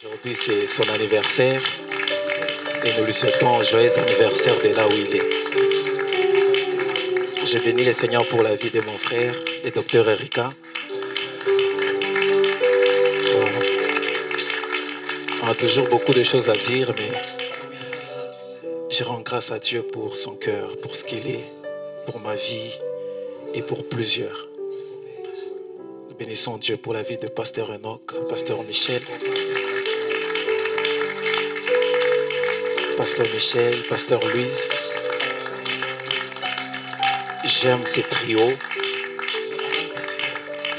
Aujourd'hui, c'est son anniversaire et nous lui souhaitons un joyeux anniversaire de là où il est. Je bénis le Seigneur pour la vie de mon frère, le docteur Erika. On a toujours beaucoup de choses à dire, mais je rends grâce à Dieu pour son cœur, pour ce qu'il est, pour ma vie et pour plusieurs. Nous bénissons Dieu pour la vie de Pasteur Enoch, Pasteur Michel, Pasteur Louise. J'aime ces trios.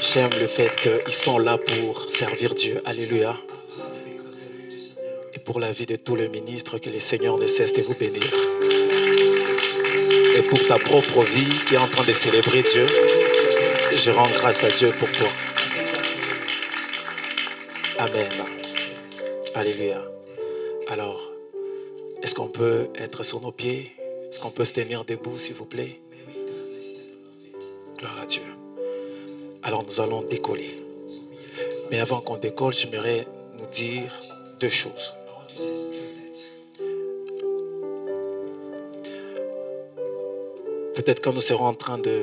J'aime le fait qu'ils sont là pour servir Dieu. Alléluia. Et pour la vie de tous les ministres, que le Seigneur ne cesse de vous bénir. Et pour ta propre vie qui est en train de célébrer Dieu, je rends grâce à Dieu pour toi. Amen. Alléluia. Alors, est-ce qu'on peut être sur nos pieds? Est-ce qu'on peut se tenir debout, s'il vous plaît? Gloire à Dieu. Alors, nous allons décoller. Mais avant qu'on décolle, j'aimerais nous dire deux choses. Peut-être quand nous serons en train de...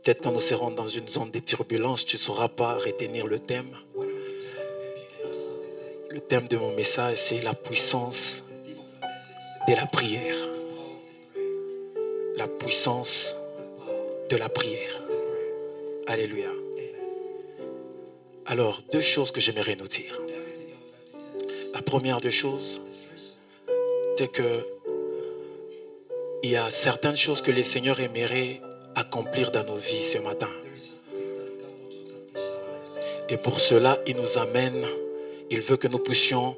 Peut-être quand nous serons dans une zone de turbulence, tu ne sauras pas retenir le thème. Le thème de mon message, c'est la puissance de la prière. La puissance de la prière. Alléluia. Alors, deux choses que j'aimerais nous dire. La première des choses, c'est que il y a certaines choses que le Seigneur aimerait accomplir dans nos vies ce matin. Et pour cela, il nous amène, il veut que nous puissions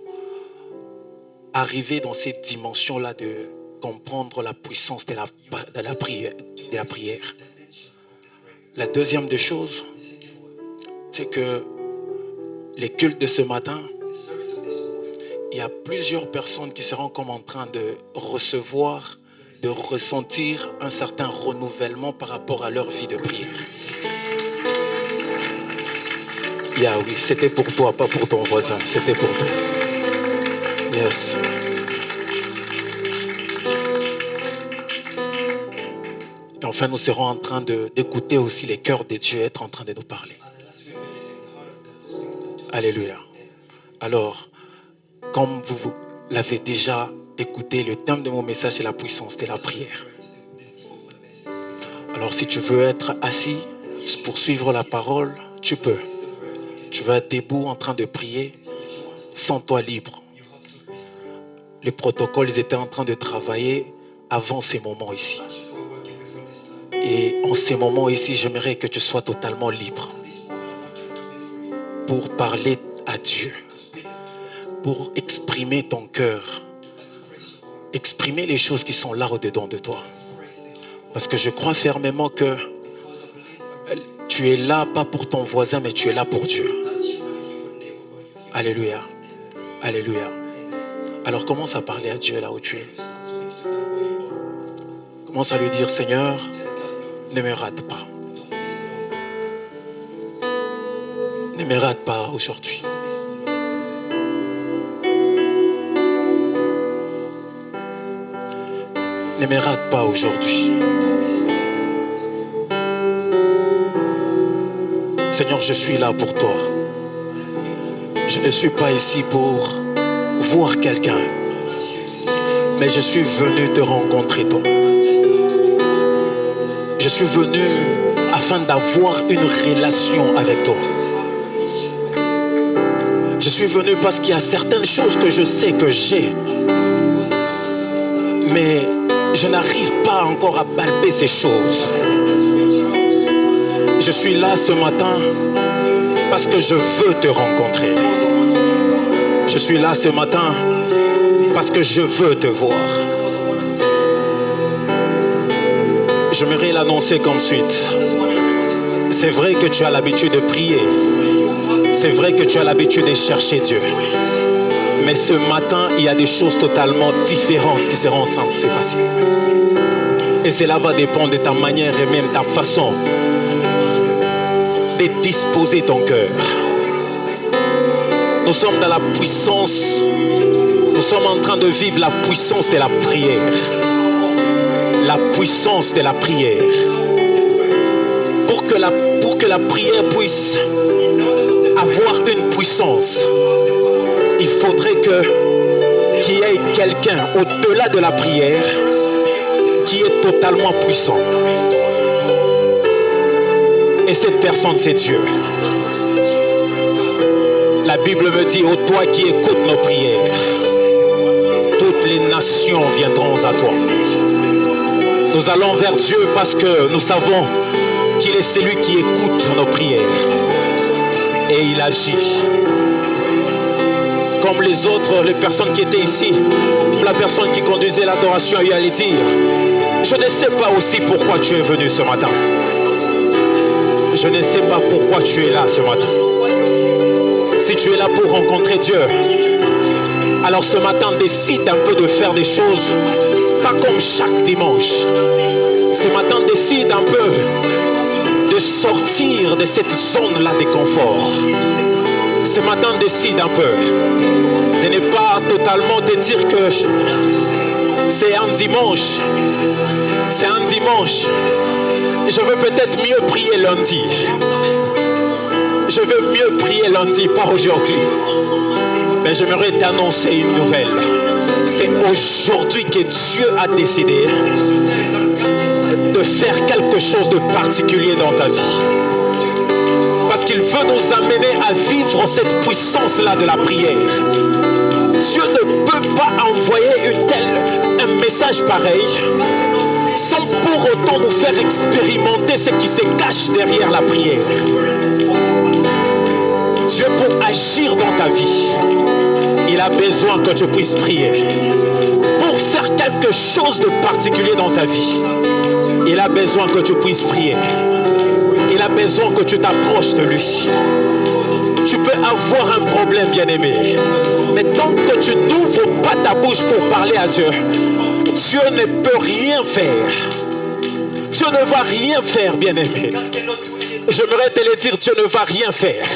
arriver dans cette dimension-là de comprendre la puissance de la prière. La deuxième des choses, c'est que les cultes de ce matin, il y a plusieurs personnes qui seront comme en train de recevoir, de ressentir un certain renouvellement par rapport à leur vie de prière. Oui, c'était pour toi, pas pour ton voisin, c'était pour toi. Yes. Et enfin, nous serons en train d'écouter aussi les cœurs de Dieu être en train de nous parler. Alléluia. Alors, comme vous l'avez déjà écouté, le thème de mon message, c'est la puissance de la prière. Alors, si tu veux être assis pour suivre la parole, tu peux. Tu vas être debout en train de prier, sens-toi libre. Les protocoles, ils étaient en train de travailler avant ces moments ici. Et en ces moments ici, j'aimerais que tu sois totalement libre pour parler à Dieu, pour exprimer ton cœur, exprimer les choses qui sont là au-dedans de toi. Parce que je crois fermement que tu es là, pas pour ton voisin, mais tu es là pour Dieu. Alléluia. Alléluia. Alors commence à parler à Dieu là où tu es. Commence à lui dire, Seigneur, ne me rate pas. Ne me rate pas aujourd'hui. Ne me rate pas aujourd'hui. Seigneur, je suis là pour toi. Je ne suis pas ici pour voir quelqu'un, mais je suis venu te rencontrer toi. Je suis venu afin d'avoir une relation avec toi. Je suis venu parce qu'il y a certaines choses que je sais que j'ai, mais je n'arrive pas encore à palper ces choses. Je suis là ce matin parce que je veux te rencontrer. Je suis là ce matin parce que je veux te voir. J'aimerais l'annoncer comme suite. C'est vrai que tu as l'habitude de prier. C'est vrai que tu as l'habitude de chercher Dieu. Mais ce matin, il y a des choses totalement différentes qui seront en train de se passer. Et cela va dépendre de ta manière et même ta façon de disposer ton cœur. Nous sommes dans la puissance. Nous sommes en train de vivre la puissance de la prière. La puissance de la prière. Pour que la prière puisse avoir une puissance, il faudrait qu'il y ait quelqu'un au-delà de la prière qui est totalement puissant. Et cette personne, c'est Dieu. La Bible me dit, ô toi qui écoutes nos prières, toutes les nations viendront à toi. Nous allons vers Dieu parce que nous savons qu'il est celui qui écoute nos prières. Et il agit. Comme les autres, les personnes qui étaient ici, la personne qui conduisait l'adoration, il allait dire, je ne sais pas aussi pourquoi tu es venu ce matin. Je ne sais pas pourquoi tu es là ce matin. Si tu es là pour rencontrer Dieu, alors ce matin, décide un peu de faire des choses, pas comme chaque dimanche. Ce matin, décide un peu de sortir de cette zone-là de confort. Ce matin, décide un peu de ne pas totalement te dire que c'est un dimanche. C'est un dimanche. Je veux peut-être mieux prier lundi. Je veux mieux prier lundi, pas aujourd'hui. Mais j'aimerais t'annoncer une nouvelle. C'est aujourd'hui que Dieu a décidé de faire quelque chose de particulier dans ta vie. Parce qu'il veut nous amener à vivre cette puissance-là de la prière. Dieu ne peut pas envoyer un message pareil sans pour autant nous faire expérimenter ce qui se cache derrière la prière. Dieu, pour agir dans ta vie, il a besoin que tu puisses prier. Pour faire quelque chose de particulier dans ta vie, il a besoin que tu puisses prier. Il a besoin que tu t'approches de lui. Tu peux avoir un problème, bien-aimé, mais tant que tu n'ouvres pas ta bouche pour parler à Dieu, Dieu ne peut rien faire. Dieu ne va rien faire, bien-aimé. J'aimerais te le dire, Dieu ne va rien faire.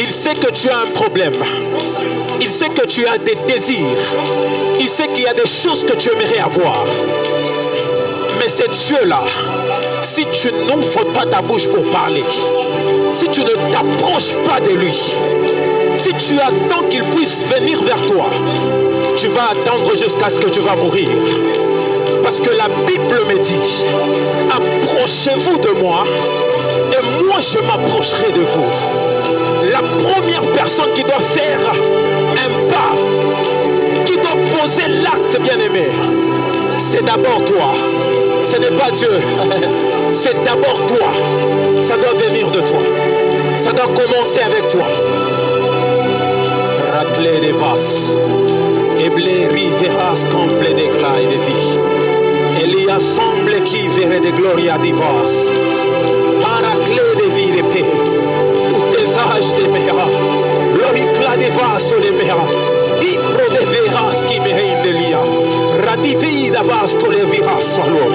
Il sait que tu as un problème. Il sait que tu as des désirs. Il sait qu'il y a des choses que tu aimerais avoir. Mais c'est Dieu-là. Si tu n'ouvres pas ta bouche pour parler, si tu ne t'approches pas de lui, si tu attends qu'il puisse venir vers toi, tu vas attendre jusqu'à ce que tu vas mourir. Parce que la Bible me dit, approchez-vous de moi et moi je m'approcherai de vous. La première personne qui doit faire un pas, qui doit poser l'acte, bien-aimé, c'est d'abord toi. Ce n'est pas Dieu. C'est d'abord toi. Ça doit venir de toi. Ça doit commencer avec toi. Racler des vases. Eblé riveras complet d'éclat et de vie. Il y assemble qui verrait des gloria divas. Paraclé de vie de paix. Tous tes âges de méra. L'oricla de vas sur les méra. Ipro de veras qui me lia. Radivida vasco le viras solo.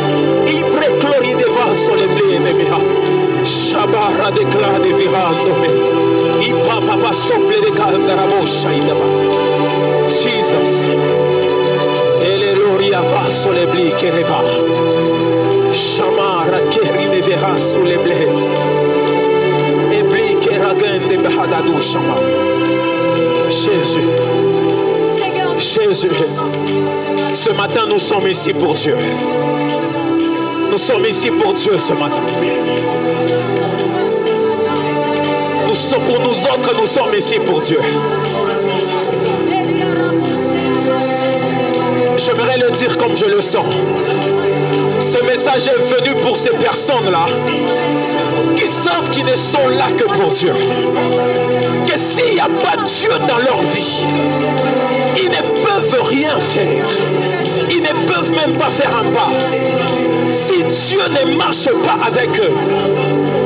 Ipre clori de vaso le blene mea. Shabara de cla de virando me. Ipa papa sople de candarabosha idaba. Jesus. Ele loria vaso le bli che ne va. Shamara che rine veras le ble. E bli che ragende behadadu shama. Jésus. Jésus. Ce matin, nous sommes ici pour Dieu. Nous sommes ici pour Dieu ce matin. Pour nous autres, nous sommes ici pour Dieu. J'aimerais le dire comme je le sens. Ce message est venu pour ces personnes-là qui savent qu'ils ne sont là que pour Dieu. Que s'il n'y a pas Dieu dans leur vie, ils ne peuvent rien faire. Ils ne peuvent même pas faire un pas. Si Dieu ne marche pas avec eux,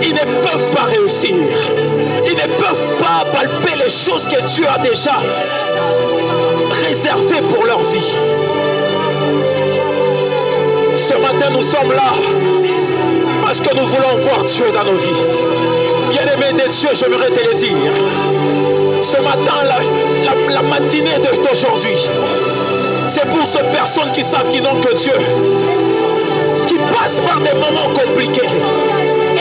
ils ne peuvent pas réussir. Ils ne peuvent pas palper les choses que Dieu a déjà réservées pour leur vie. Ce matin, nous sommes là parce que nous voulons voir Dieu dans nos vies. Bien-aimé de Dieu, j'aimerais te le dire. Ce ce matin, la matinée d'aujourd'hui, c'est pour ces personnes qui savent qu'ils n'ont que Dieu, qui passent par des moments compliqués,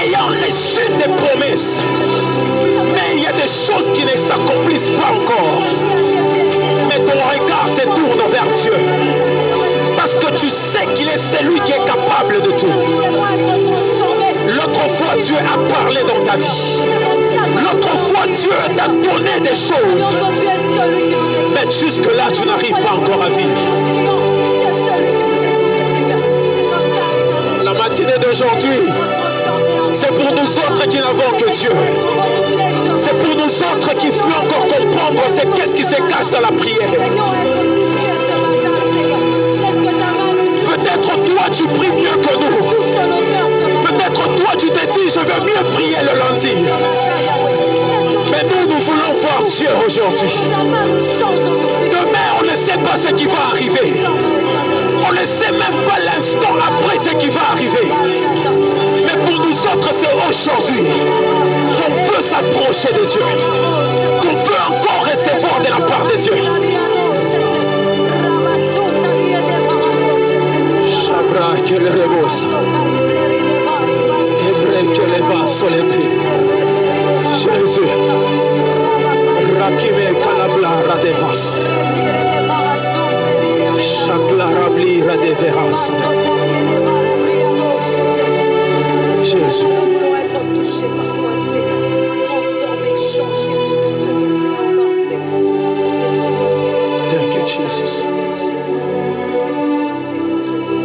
ayant reçu des promesses, mais il y a des choses qui ne s'accomplissent pas encore. Mais ton regard se tourne vers Dieu, parce que tu sais qu'il est celui qui est capable de tout. L'autre fois, Dieu a parlé dans ta vie. L'autre fois, Dieu t'a donné des choses. Mais jusque-là, tu n'arrives pas encore à vivre. La matinée d'aujourd'hui, c'est pour nous autres qui n'avons que Dieu. C'est pour nous autres qui voulons encore comprendre qu'est-ce qui se cache dans la prière. Peut-être toi, tu pries mieux que nous. Peut-être toi, tu te dis, je veux mieux prier le lundi. Mais nous voulons voir Dieu aujourd'hui. Demain, on ne sait pas ce qui va arriver. On ne sait même pas l'instant après ce qui va arriver. Mais pour nous autres, c'est aujourd'hui qu'on veut s'approcher de Dieu. Qu'on veut encore recevoir de la part de Dieu. Jésus. Rakime kalabla radevas. Chakla rabli radeveras. Jésus. Nous voulons être touchés par toi, Seigneur. Transformés, changés, renouvelés encore, Seigneur. C'est pour toi, Seigneur. Thank you, Jesus. C'est pour toi, Seigneur Jésus.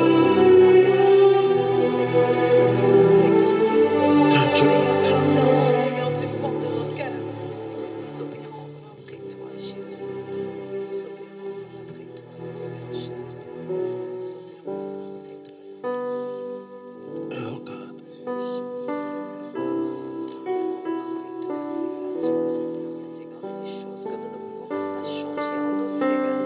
Thank you, Lord. Sincèrement, Seigneur, tu formes de notre cœur. Soupirons encore après toi, Jésus. Soupirons encore après toi, Seigneur Jésus. Soupirons encore après toi, Seigneur. Oh God. Jésus, Seigneur. Soupirons encore après toi, Seigneur. Seigneur, ces choses que nous ne pouvons pas changer en nous, Seigneur.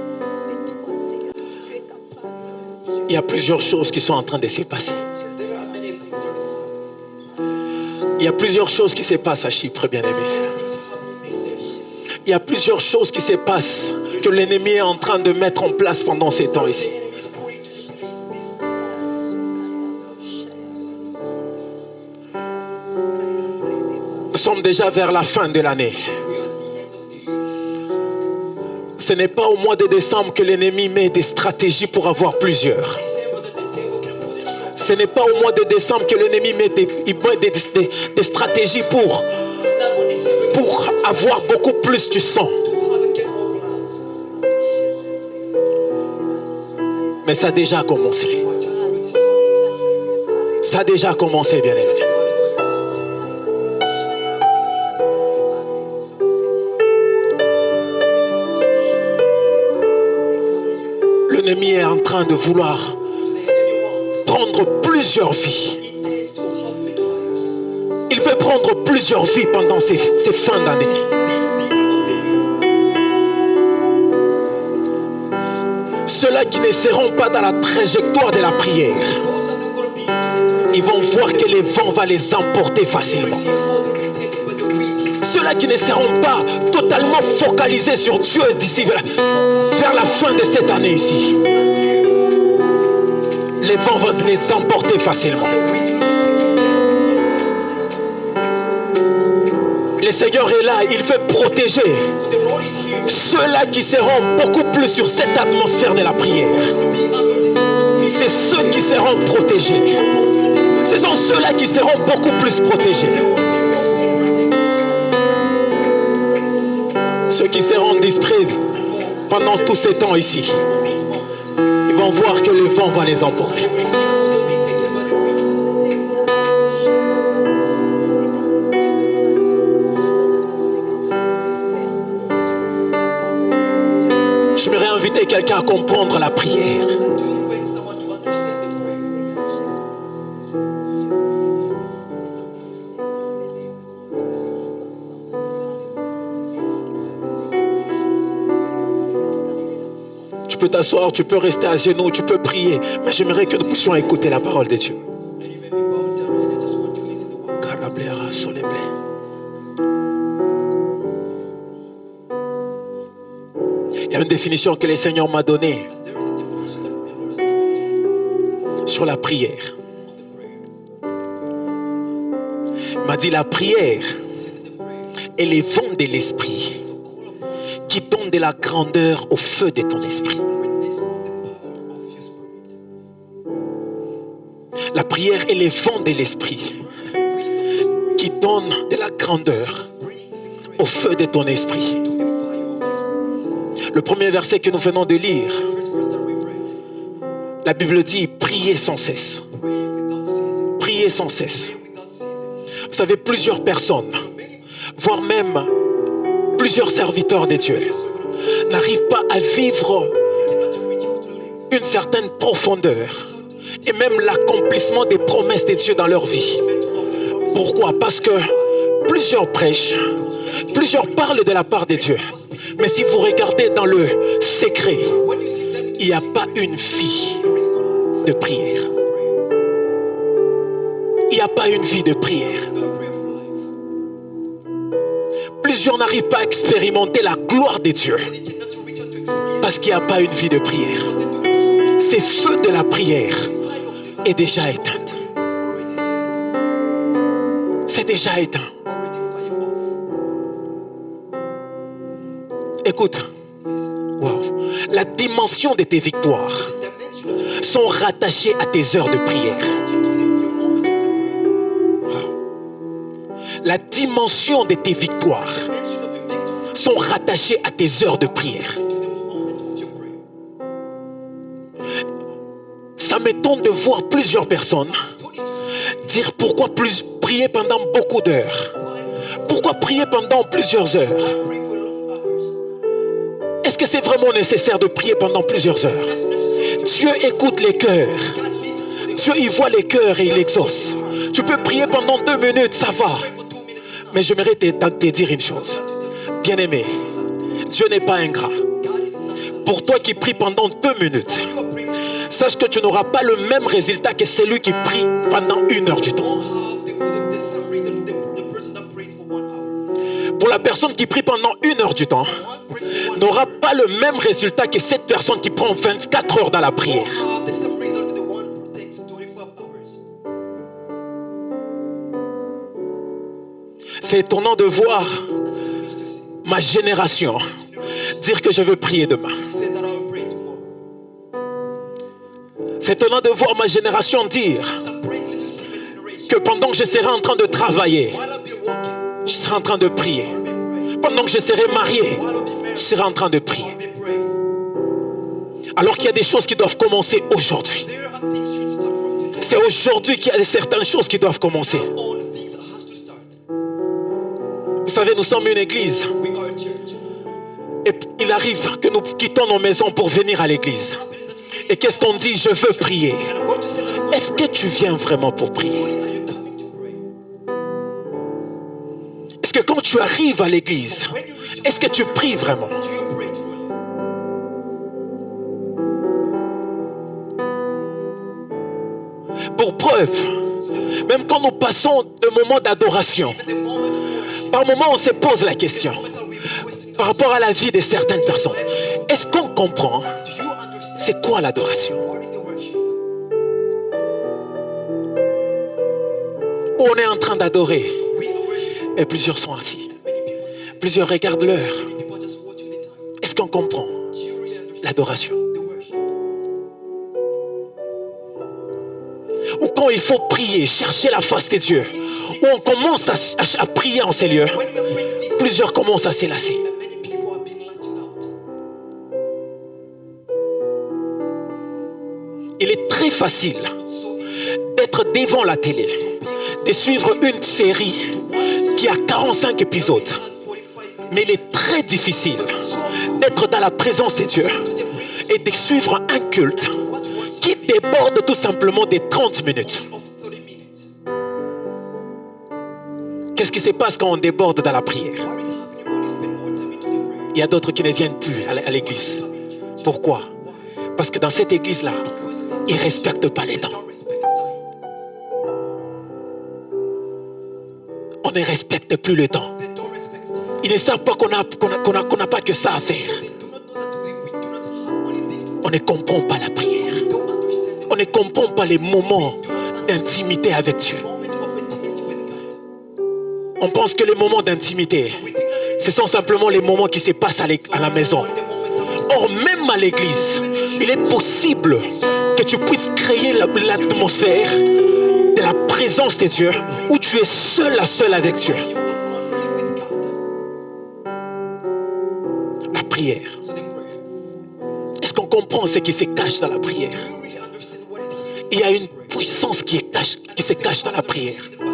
Mais toi, Seigneur, tu es capable, Dieu. Il y a plusieurs choses qui sont en train de se passer. Il y a plusieurs choses qui se passent à Chypre, bien-aimé. Il y a plusieurs choses qui se passent que l'ennemi est en train de mettre en place pendant ces temps ici. Nous sommes déjà vers la fin de l'année. Ce n'est pas au mois de décembre que l'ennemi met des stratégies pour avoir plusieurs. Ce n'est pas au mois de décembre que l'ennemi met des stratégies pour avoir beaucoup plus du sang. Mais ça a déjà commencé. Ça a déjà commencé, bien aimé. L'ennemi est en train de vouloir prendre plusieurs vies. Il veut prendre plusieurs vies pendant ces fins d'année. Ceux-là qui ne seront pas dans la trajectoire de la prière, ils vont voir que le vent va les emporter facilement. Ceux-là qui ne seront pas totalement focalisés sur Dieu d'ici vers la fin de cette année ici, les vents vont les emporter facilement. Le Seigneur est là, il veut protéger ceux-là qui seront beaucoup plus sur cette atmosphère de la prière. C'est ceux qui seront protégés. Ce sont ceux-là qui seront beaucoup plus protégés. Ceux qui seront distraits pendant tous ces temps ici, ils vont voir que le vent va les emporter. J'aimerais inviter quelqu'un à comprendre la prière. Tu peux t'asseoir, tu peux rester à genoux, tu peux prier. Mais j'aimerais que nous puissions écouter la parole de Dieu. Il y a une définition que le Seigneur m'a donnée And there is a definition that the Lord has given to sur la prière. on the prayer. Il m'a dit la prière He said that the prayer est les vents de l'esprit is a call upon qui donnent de la grandeur au feu de ton esprit. the greatness of the power of your spirit. La prière est les vents de l'esprit qui donnent de la grandeur Brings the great au feu de ton esprit. to the fire of your spirit. Le premier verset que nous venons de lire, First verse that we read. la Bible dit priez sans cesse. Pray without ceasing. Priez sans cesse. Pray without ceasing. Vous savez, plusieurs personnes, voire même plusieurs serviteurs de Dieu, n'arrivent pas à vivre Cannot reach out to live. une certaine profondeur et même l'accomplissement des promesses de Dieu dans leur vie. Pourquoi? Parce que plusieurs prêchent, plusieurs parlent de la part de Dieu. Mais si vous regardez dans le secret, When you see them, il n'y a pas une vie there is no life. de prière. Il n'y a pas une vie de prière. No prayerful life. Plusieurs n'arrivent pas à expérimenter la gloire de Dieu They cannot reach out to experience parce qu'il n'y a pas une vie de prière. because they do not have Ce feu de la prière the fire of the est déjà éteint. is already ceased. C'est déjà éteint. Already fire off. Écoute, Listen. wow. La dimension de tes victoires Dimension of your sont rattachées à tes heures de prière. your moment of the prayer. Wow. La dimension de tes victoires Dimension of your victory sont rattachées à tes heures de prière. to the moment of your prayer. Ça m'étonne de voir plusieurs personnes Astonished to see dire pourquoi prier pendant beaucoup d'heures. Pourquoi prier pendant plusieurs heures? pray for long hours. Est-ce que c'est vraiment nécessaire de prier pendant plusieurs heures? That's necessary to Dieu écoute les cœurs. God listens to the Dieu, il voit les cœurs et il exauce. Tu peux prier pendant 2 minutes, ça va. pray for 2 minutes. Mais j'aimerais te dire une chose. Bien-aimé, Dieu n'est pas ingrat. God is not Pour toi qui pries pendant 2 minutes, you are praying for sache que tu n'auras pas le même résultat que celui qui prie pendant 1 heure du temps. don't have the same reason the person that prays for 1 hour. Pour la personne qui prie pendant 1 heure du temps, One prays for 1 n'aura pas le même résultat que cette personne qui prend 24 heures dans la prière. don't have the same result the one who takes 25 hours. C'est étonnant de voir Astonished to see. ma génération dire que je veux prier demain. Say that I will pray tomorrow. C'est étonnant de voir ma génération dire Surprisingly to see my generation. que pendant que je serai en train de travailler, While I'll be walking, je serai en train de prier. I'll be praying. Pendant que je serai marié, While I'll be je married, serai en train de prier. I'll be praying. Alors qu'il y a des choses qui doivent commencer aujourd'hui. There are things should start from today. C'est aujourd'hui qu'il y a certaines choses qui doivent commencer. All the things has to start. Vous savez, nous sommes une église. We are a church. Et il arrive que nous quittons nos maisons pour venir à l'église. Et qu'est-ce qu'on dit? Je veux prier. And I'm going to say that I'm Est-ce que tu viens vraiment pour prier? Only are you coming to pray? Est-ce que quand tu arrives à l'église, est-ce que tu pries vraiment? Do you pray truly? Pour preuve, même quand nous passons de moments d'adoration, The moment of worship, par moments on se pose la question the moment we be questioning par rapport à la vie de certaines personnes. Est-ce qu'on comprend do you understand c'est quoi l'adoration? what is the worship? Où on est en train d'adorer We are worshiping. et plusieurs sont assis. Many people see. Plusieurs regardent l'heure. Many people just watching the time. Est-ce qu'on comprend Do you really understand l'adoration? the worship? Ou quand il faut prier, chercher la face de Dieu, où on commence à prier en ces lieux, When we are praying this, plusieurs commencent à s'élasser. many people have been latching out. Il est très facile So easy d'être devant la télé, de suivre une série qui a 45 épisodes. as 45 Mais il est très difficile d'être dans la présence de Dieu et de suivre un culte qui déborde tout simplement des 30 minutes. of 30 minutes. Qu'est-ce qui se passe quand on déborde dans la prière? What is happening when you spend more time into the prayer? Il y a d'autres qui ne viennent plus à l'église. Come in church. Pourquoi? Parce que dans cette église-là, Because of that, ils ne respectent pas les temps. don't respect time. On ne respecte plus le temps. They don't respect time. Ils ne savent pas qu'on n'a pas que ça à faire. They do not know that On ne comprend pas la prière. We don't understand On ne comprend pas les moments d'intimité avec Dieu. the moment of intimacy with God. On pense que les moments d'intimité, ce sont simplement les moments qui se passent à la maison. Or, même à l'église, il est possible que tu puisses créer l'atmosphère de la présence de Dieu où tu es seul à seul avec Dieu. You are only with God. La prière. So the prayer. Est-ce qu'on comprend ce qui se cache dans la prière? Do you really understand what is hidden Il y a une puissance qui se cache dans la prière. behind the prayer?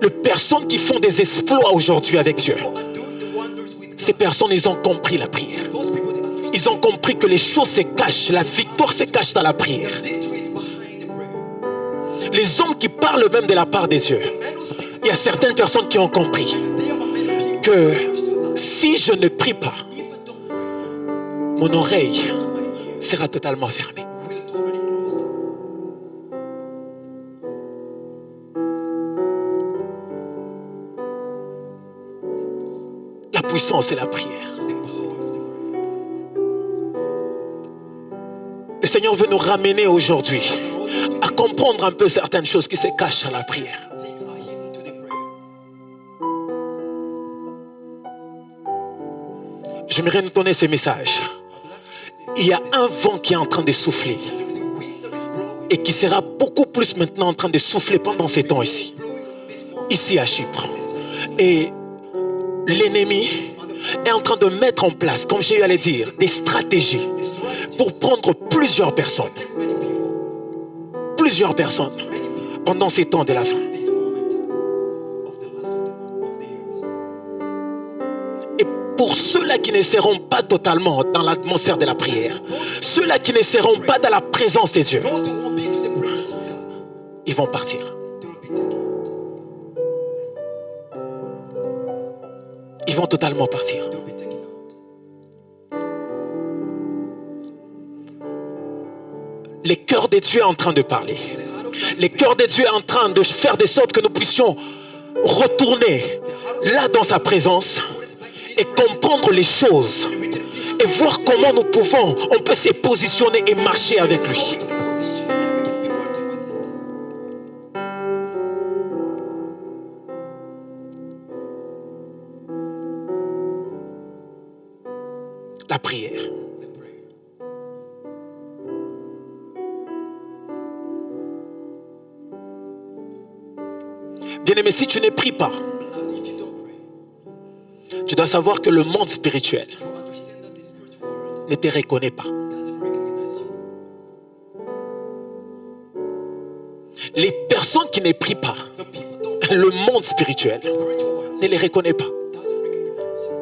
Les personnes qui font des exploits aujourd'hui avec Dieu, People are doing the wonders with God. ces personnes, ils ont compris la prière. Those people, they understand. Ils ont compris que les choses se cachent, la victoire se cache dans la prière. The victory is behind the prayer. Les hommes qui parlent même de la part de Dieu, Men who speak, il y a certaines personnes qui ont compris they are men que si je ne prie pas, if I don't pray, mon oreille my ear sera totalement fermée. will already closed. La puissance, c'est la prière. The power of the prayer. Le Seigneur veut nous ramener aujourd'hui à comprendre un peu certaines choses qui se cachent dans la prière. Things are hidden to the prayer. J'aimerais nous donner ces messages. Il y a un vent qui est en train de souffler There is a wind that is blowing, et qui sera beaucoup plus maintenant en train de souffler pendant ces temps ici, blowing on this moment. ici à Chypre. Et l'ennemi est en train de mettre en place, comme j'ai eu à le dire, des stratégies pour prendre plusieurs personnes pendant ces temps de la fin. This moment of the last of the years. Et pour ceux-là qui ne seront pas totalement dans l'atmosphère de la prière, ceux-là qui ne seront pas dans la présence de Dieu, Those who won't be to the presence of God, ils vont partir. they will be taken out. Ils vont totalement partir. They will be taken out. Le cœur de Dieu est en train de parler. The heart of God, Le cœur de Dieu est en train de faire de sorte que nous puissions retourner là dans sa présence et comprendre les choses et voir comment on peut se positionner et marcher avec lui. to the position and we can be working with it. La prière. The prayer. Bien-aimé, si tu ne pries pas, Beloved, if you don't pray, tu dois savoir que le monde spirituel you understand that the spiritual world ne te reconnaît pas. doesn't recognize you. Les personnes qui ne prient pas, The people don't le monde spirituel spiritual world ne les reconnaît pas. doesn't recognize you.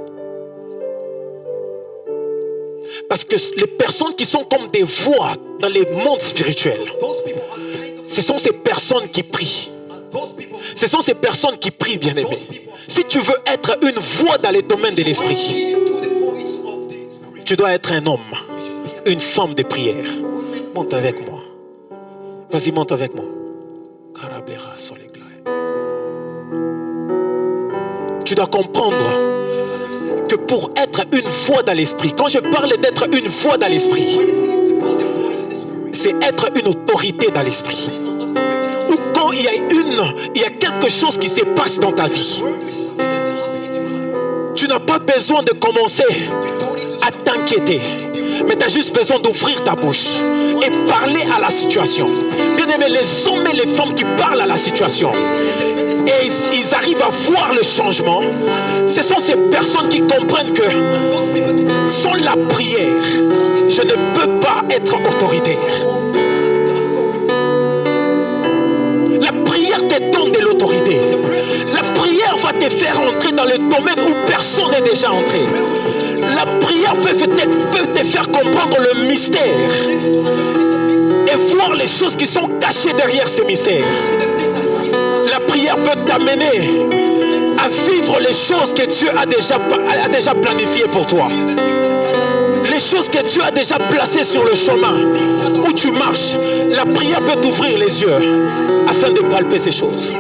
Parce que les personnes qui sont comme des voix dans les mondes spirituels, Those people are kind of ce sont ces personnes qui prient. those people Ce sont ces personnes qui prient, bien-aimé. Si tu veux être une voix dans les domaines de l'esprit, to the voice of the spirit. tu dois être un homme, We should be une femme de prière. Monte avec moi. Vas-y, monte avec moi. Tu dois comprendre que pour être une voix dans l'esprit, quand je parle d'être une voix dans l'esprit, when it's to call the voice in the spirit, c'est être une autorité dans l'esprit. being an authority. Ou quand il y a quelque chose qui se passe dans ta vie, Where there is something that's happening to your life, tu n'as pas besoin de commencer you don't need to à t'inquiéter, mais tu as juste besoin d'ouvrir ta bouche et parler à la situation. Bien aimé, les hommes et les femmes qui parlent à la situation et ils arrivent à voir le changement, ce sont ces personnes qui comprennent que those people to sans la prière, je ne peux pas être autoritaire. La prière te donne de l'autorité. La prière va te faire entrer dans le domaine où personne n'est déjà entré. La prière peut te faire comprendre le mystère et voir les choses qui sont cachées derrière ces mystères. La prière peut t'amener à vivre les choses que Dieu a déjà planifiées pour toi. Les choses que Dieu a déjà placées sur le chemin où tu marches. La prière peut t'ouvrir les yeux afin de palper ces choses.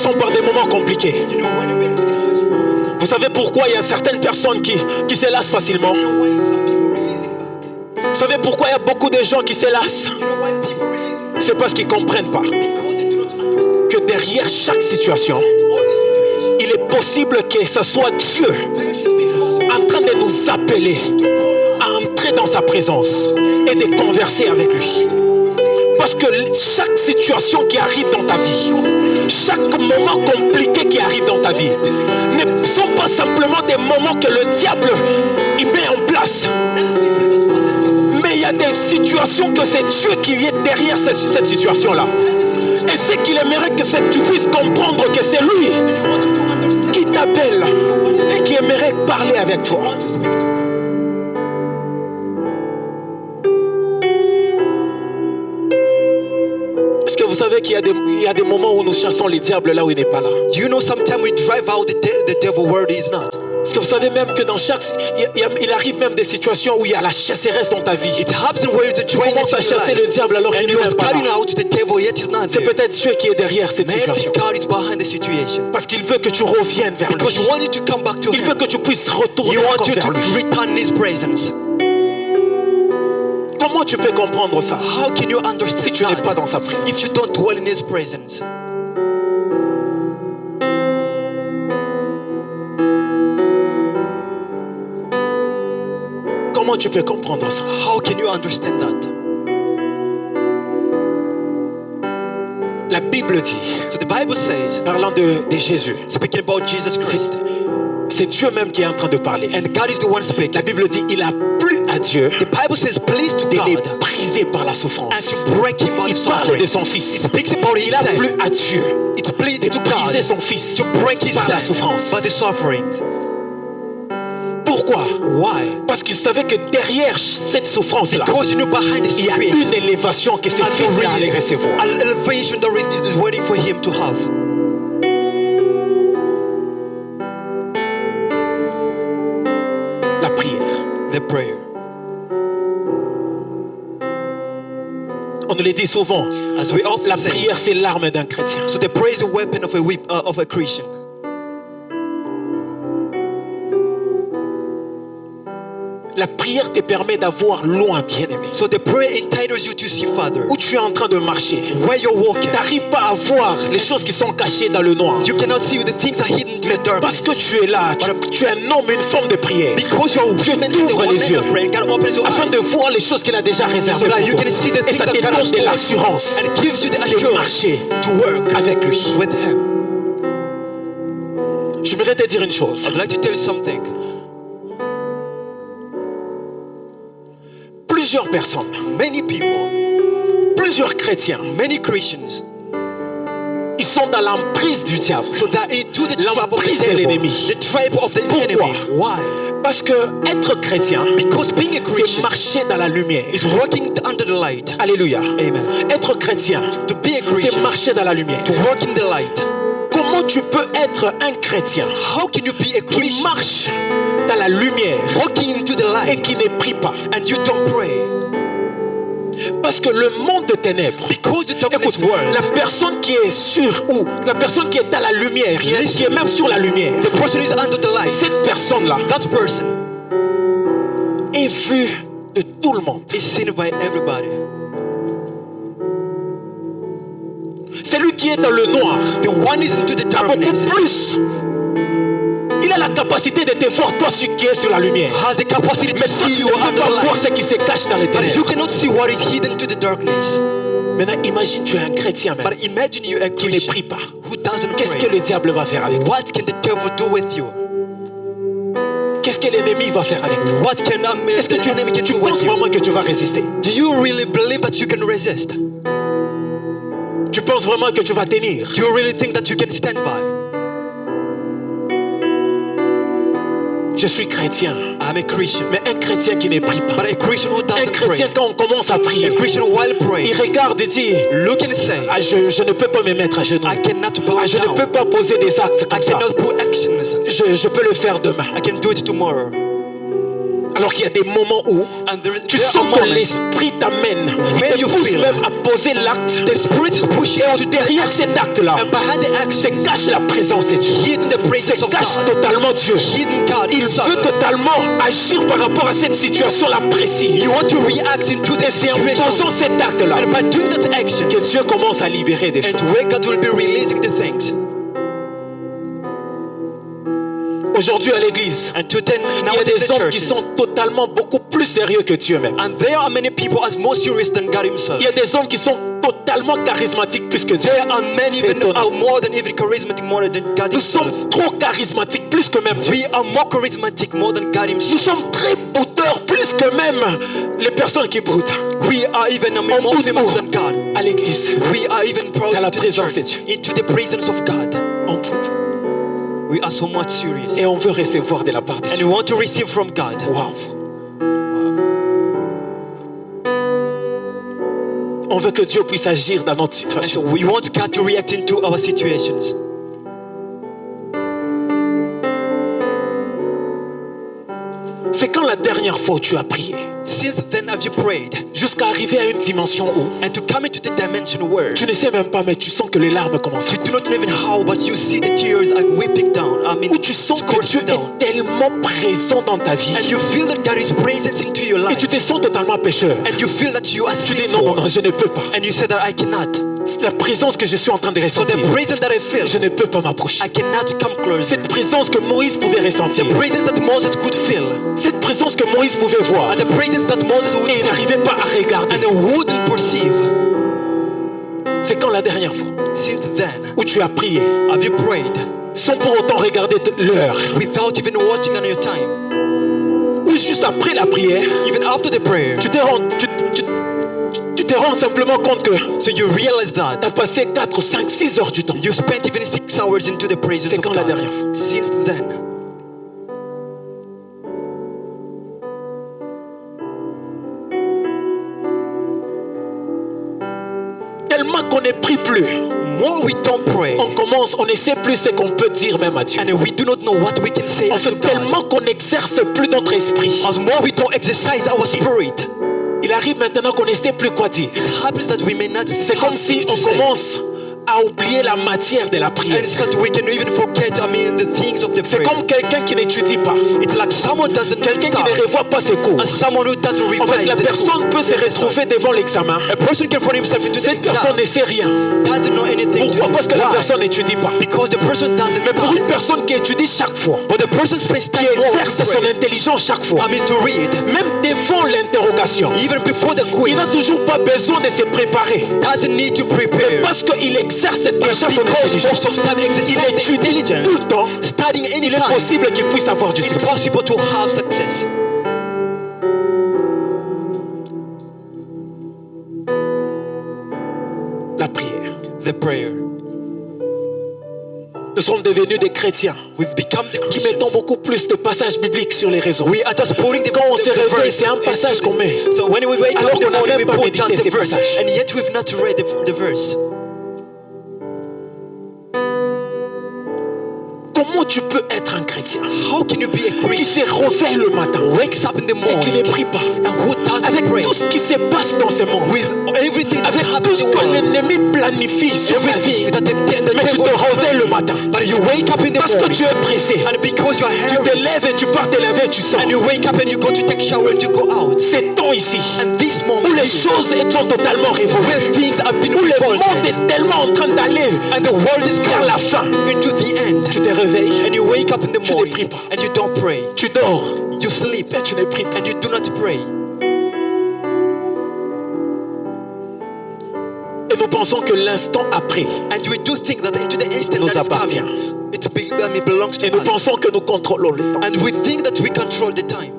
passons par des moments compliqués. You know, when we enter the harsh moment, Vous savez pourquoi il y a certaines personnes qui se lassent facilement? you know why some people releasing back. Vous savez pourquoi il y a beaucoup de gens qui se lassent? You know why people releasing back? C'est parce qu'ils ne comprennent pas Because they do not understand que derrière chaque situation, all the situations. il est possible que ce soit Dieu There should be possible en train de nous appeler to call à entrer dans sa présence et de converser avec lui. Parce que chaque situation qui arrive dans ta vie, chaque moment compliqué qui arrive dans ta vie, ne sont pas simplement des moments que le diable il met en place. Mais il y a des situations que c'est Dieu qui est derrière cette situation-là. Et ce qu'il aimerait que tu puisses comprendre que c'est lui qui t'appelle et qui aimerait parler avec toi. Est-ce que vous savez qu'il y a des moments où nous chassons les diables là où il n'est pas là? Do you know sometimes we drive out the devil where he is not? Est-ce que vous savez même que dans il arrive même des situations où il y a la chasseresse dans ta vie? It happens where the Tu dryness commences à in your chasser life. le diable alors qu'il And n'est you are même pas cutting là. out the devil yet he's not C'est there. peut-être Dieu qui est derrière cette situation. Maybe God is behind the situation. Parce qu'il veut que tu reviennes vers Because lui. he wants you to come back to Il him. veut que tu puisses retourner He wants encore you vers to lui. return his presence. Comment tu peux comprendre ça How can you si understand tu n'es pas that dans sa if you présence? don't dwell in his presence? Comment tu peux comprendre ça? How can you understand that? La Bible dit, So the Bible says, parlant de Jésus, speaking about Jesus Christ, c'est Dieu même qui est en train de parler. and God is the one speaking. La Bible dit, il a plu à Dieu The Bible says, please to de les God briser par la and souffrance. to break him by Il the parle suffering. de son He fils. speaks about Il a himself. plu à Dieu It's pleased de to briser God son fils to break his par la son souffrance. by the suffering. Pourquoi? Why? Parce qu'il savait que derrière cette souffrance-là, Because you know behind the il y a situation, une élévation que ses fils allaient recevoir. an elevation that is waiting for him to have. La prière. The prayer. On nous le dit souvent. As we often La say, prière, c'est l'arme d'un chrétien. so the prayer is a weapon of a Christian. La prière te permet d'avoir loin, bien-aimé. So the prayer entitles you to see Father. Où tu es en train de marcher, Where you're walking, tu n'arrives pas à voir les choses qui sont cachées dans le noir. you cannot see the things that are hidden to the Parce darkness. que tu es là, tu es un homme, une femme de prière. Because you're Dieu women in the t'ouvre one les man yeux of prayer, God opens your afin eyes de voir les choses qu'il a déjà so réservées that you pour can see the toi. Et things ça that te God donne has de told l'assurance you and gives you the de assurance marcher to work avec lui. with Him. J'aimerais te dire une chose. I'd like to tell you something. Plusieurs personnes, Many people, plusieurs chrétiens, many Christians, ils sont dans l'emprise du diable. so that into the trap of the L'emprise de devil, l'ennemi. the trap of the Pourquoi? enemy. Why? Parce que être chrétien, Because being a c'est Christian marcher dans la lumière. is walking under the light. Alléluia. Amen. Être chrétien, To be a c'est Christian, marcher dans la lumière. to walk in the light. Comment tu peux être un chrétien How can you be a qui Christian marche dans la lumière walking into the et light qui ne prie pas? and you don't pray? Parce que le monde de ténèbres, Because the darkness écoute, world, la personne qui est sur ou la personne qui est dans la lumière, qui est même sur la lumière, the person who is under the light, cette personne-là that person est vue de tout le monde. is seen by everybody. Celui qui est dans le noir The one is into the a beaucoup darkness plus. Il a la capacité de te voir, toi qui es sur la lumière. has the capacity Mais to toi, see tu you ne peux under pas the voir light. ce qui se cache dans les But you ténèbres. cannot see what is hidden to the darkness. Maintenant, imagine tu es un chrétien même, But imagine you a qui ne prie Christian pas. who doesn't Qu'est-ce que pray. le diable va faire avec toi? What can the devil do with you? Qu'est-ce que l'ennemi va faire avec toi? What can Est-ce que the enemy can tu do penses with you? vraiment que tu vas résister? Do you really believe that you can resist? Tu penses vraiment que tu vas tenir? Do you really think that you can stand by? Je suis chrétien, I'm a Christian, mais un chrétien qui ne prie pas. but a Christian who Un doesn't chrétien, pray. quand on commence à prier, A Christian while praying, il regarde et dit, look and say, ah, je ne peux pas me mettre à genoux. I cannot bow Ah, je ne down. peux pas poser des actes I comme ça. cannot put actions. Je peux le faire demain. I can do it tomorrow. Alors qu'il y a des moments où And tu there are sens que moments l'esprit t'amène, where il te you pousse feel même à poser l'acte. the Spirit is pushing you Et to derrière cet acte-là, and behind the se action, cache la présence de Dieu. hidden the Se presence of cache God. totalement Dieu. Hidden God Il inside. veut totalement agir par rapport à cette situation-là précise. You want to react into the Et c'est en situation. posant cet acte-là And by doing that action, que Dieu commence à libérer des choses. and where God will be releasing the things. Aujourd'hui à l'église, And to then il y a nowadays des the hommes qui churches. sont totalement beaucoup plus sérieux que Dieu même. And there are many people as more serious than God Himself. Il y a des hommes qui sont totalement charismatiques plus que Dieu. There are many C'est even étonnant. more than even charismatic, more than God Nous Himself. sommes trop charismatiques plus que même Dieu. We are more charismatic more than God Nous Himself. sommes très bouteurs plus que même les personnes qui boutent. We are even On more boude famous où? than God. À l'église. We are even proud Dans la into the présence de church, Dieu. into the presence of God. On boude. We are so much serious. Et on veut recevoir de la part de And Dieu. we want to receive from God. Wow. On veut que Dieu puisse agir dans notre And situation. so we want God to react into our situations. C'est quand la dernière fois où tu as prié, Since then have you prayed? jusqu'à arriver à une dimension où And to come into the dimension where tu ne sais même pas, mais tu sens que les larmes commencent à you do not know even how, but you see the tears are weeping down. I mean, où tu sens que Dieu coursing down. est tellement présent dans ta vie And you feel that God is presence into your et life. tu te sens totalement pécheur. And you feel that you are Tu dis non, non, sinful. non, je ne peux pas. And you say that I cannot. La présence que je suis en train de So ressentir, the presence that I feel, je ne peux pas m'approcher. I cannot come closer. Cette présence que Moïse pouvait ressentir, The presence that Moses could feel, cette présence que Moïse pouvait voir, and the presence that Moses would et il see, n'arrivait pas à regarder. and he wouldn't perceive. C'est quand la dernière fois Since then, où tu as prié have you prayed sans pour autant regarder l'heure, without even watching on your time? ou juste après la prière, Even after the prayer, tu te rends simplement compte que so you realize tu that as passé 4, 5, 6 heures du temps. you spent even 6 hours into the presence C'est of quand la God. dernière fois? Since then, Tellement qu'on ne prie plus, more we don't pray, on ne sait plus ce qu'on peut dire même à Dieu. and we do not know what we can say En unto fait, God. tellement qu'on n'exerce plus notre esprit. As more we don't exercise our spirit, Il arrive maintenant qu'on ne sait plus quoi dire. it happens that we may not C'est comme have si things to on say. commence à oublier la matière de la prière. And it's that we can even forget, the things of the C'est prayer. comme quelqu'un qui n'étudie pas, It's like someone doesn't quelqu'un qui start, ne revoit pas ses cours. and someone who doesn't En fait, revise la the personne peut se retrouver devant l'examen. A person can find himself into the Cette personne exam, ne sait rien. doesn't know anything. Pourquoi? Parce que la Why? personne n'étudie pas. Because the person doesn't Mais pour une start. personne qui étudie chaque fois, But the person spends qui time more exerce to son pray. intelligence chaque fois, To read. même devant l'interrogation, Even before the il n'a quiz, toujours pas besoin de se préparer. doesn't need to prepare. Parce qu'il exerce déjà son Because most intelligence. of the time Il exercise the étudie intelligence. tout le temps. Studying Il est anytime, possible qu'il puisse avoir du it's succès. possible to have success. La prière. The prayer. Nous sommes devenus des chrétiens We've become the qui mettons Christians. beaucoup plus de passages bibliques sur les réseaux. We are just putting the Quand on se réveille, verse c'est un passage into qu'on met. So when we wake Alors up in the qu'on n'a morning, même we pas put médité just ces the verse, passages. and yet we've not read the verse. Comment tu peux être un chrétien How can you be a qui Christian? se réveille le matin Wakes up in the et qui ne morning prie pas, and who doesn't avec pray? tout ce qui se passe dans ce monde, With everything that avec happens tout ce in the que world, l'ennemi planifie sur ta vie, everything that the mais tu devil te réveilles le matin but you wake up in the parce que morning tu es pressé. and because you are Tu te hurried lèves et tu pars te laver et tu sors. and you wake up and you go to take shower and you go out. C'est temps ici And this où moment les choses sont totalement révolées, where things have been où le monde revolted est tellement en train d'aller and the world is vers la going fin. into the end, Tu te réveilles, and you wake up in the Tu ne morning pries pas. and you don't pray. tu dors, You sleep mais tu ne pries pas. and you do not pray. Et nous pensons que l'instant après, And we do think that into the instant Nous that is appartient. coming, it belongs to et nous us. pensons que nous contrôlons le temps. And we think that we control the time.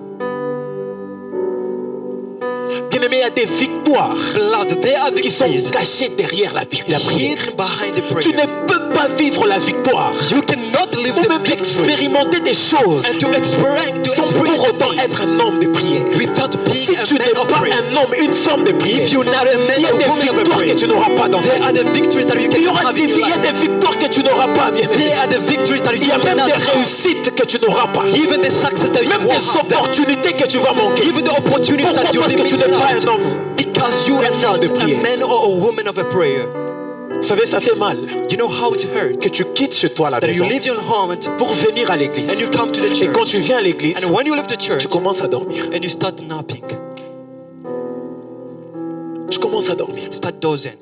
Bien-aimé, il y a des victoires Beloved, there are qui sont victories cachées derrière la prière. hidden behind the Tu prayer. ne peux pas vivre la victoire You cannot not live ou the même victory expérimenter des choses and to experience sans pour autant être un homme de prière. without Si being tu a man n'es of pas prayer. un homme, une femme de prière, If you're not a man il y a or des woman of victoires que prayer, tu n'auras pas dans ta there vie. are the victories that you Il y cannot aura have in your il y a life. des victoires que tu n'auras pas, bien There aimé. are the victories that Il you y a même cannot des have. réussites que tu n'auras pas. Even the success that you Même won't des have. opportunités que tu vas manquer. Even the opportunities Pourquoi? that you'll Parce be que tu missing n'es pas out. un homme. Because you are Une femme de not a prière. man or a woman of a prayer. Vous savez, ça fait mal You know how it hurts que tu quittes chez toi à la that you maison leave your home and pour venir à l'église. you come to the Et quand church. tu viens à l'église, And when you leave the church tu commences à dormir. and you start napping, Tu commences à dormir. start dozing.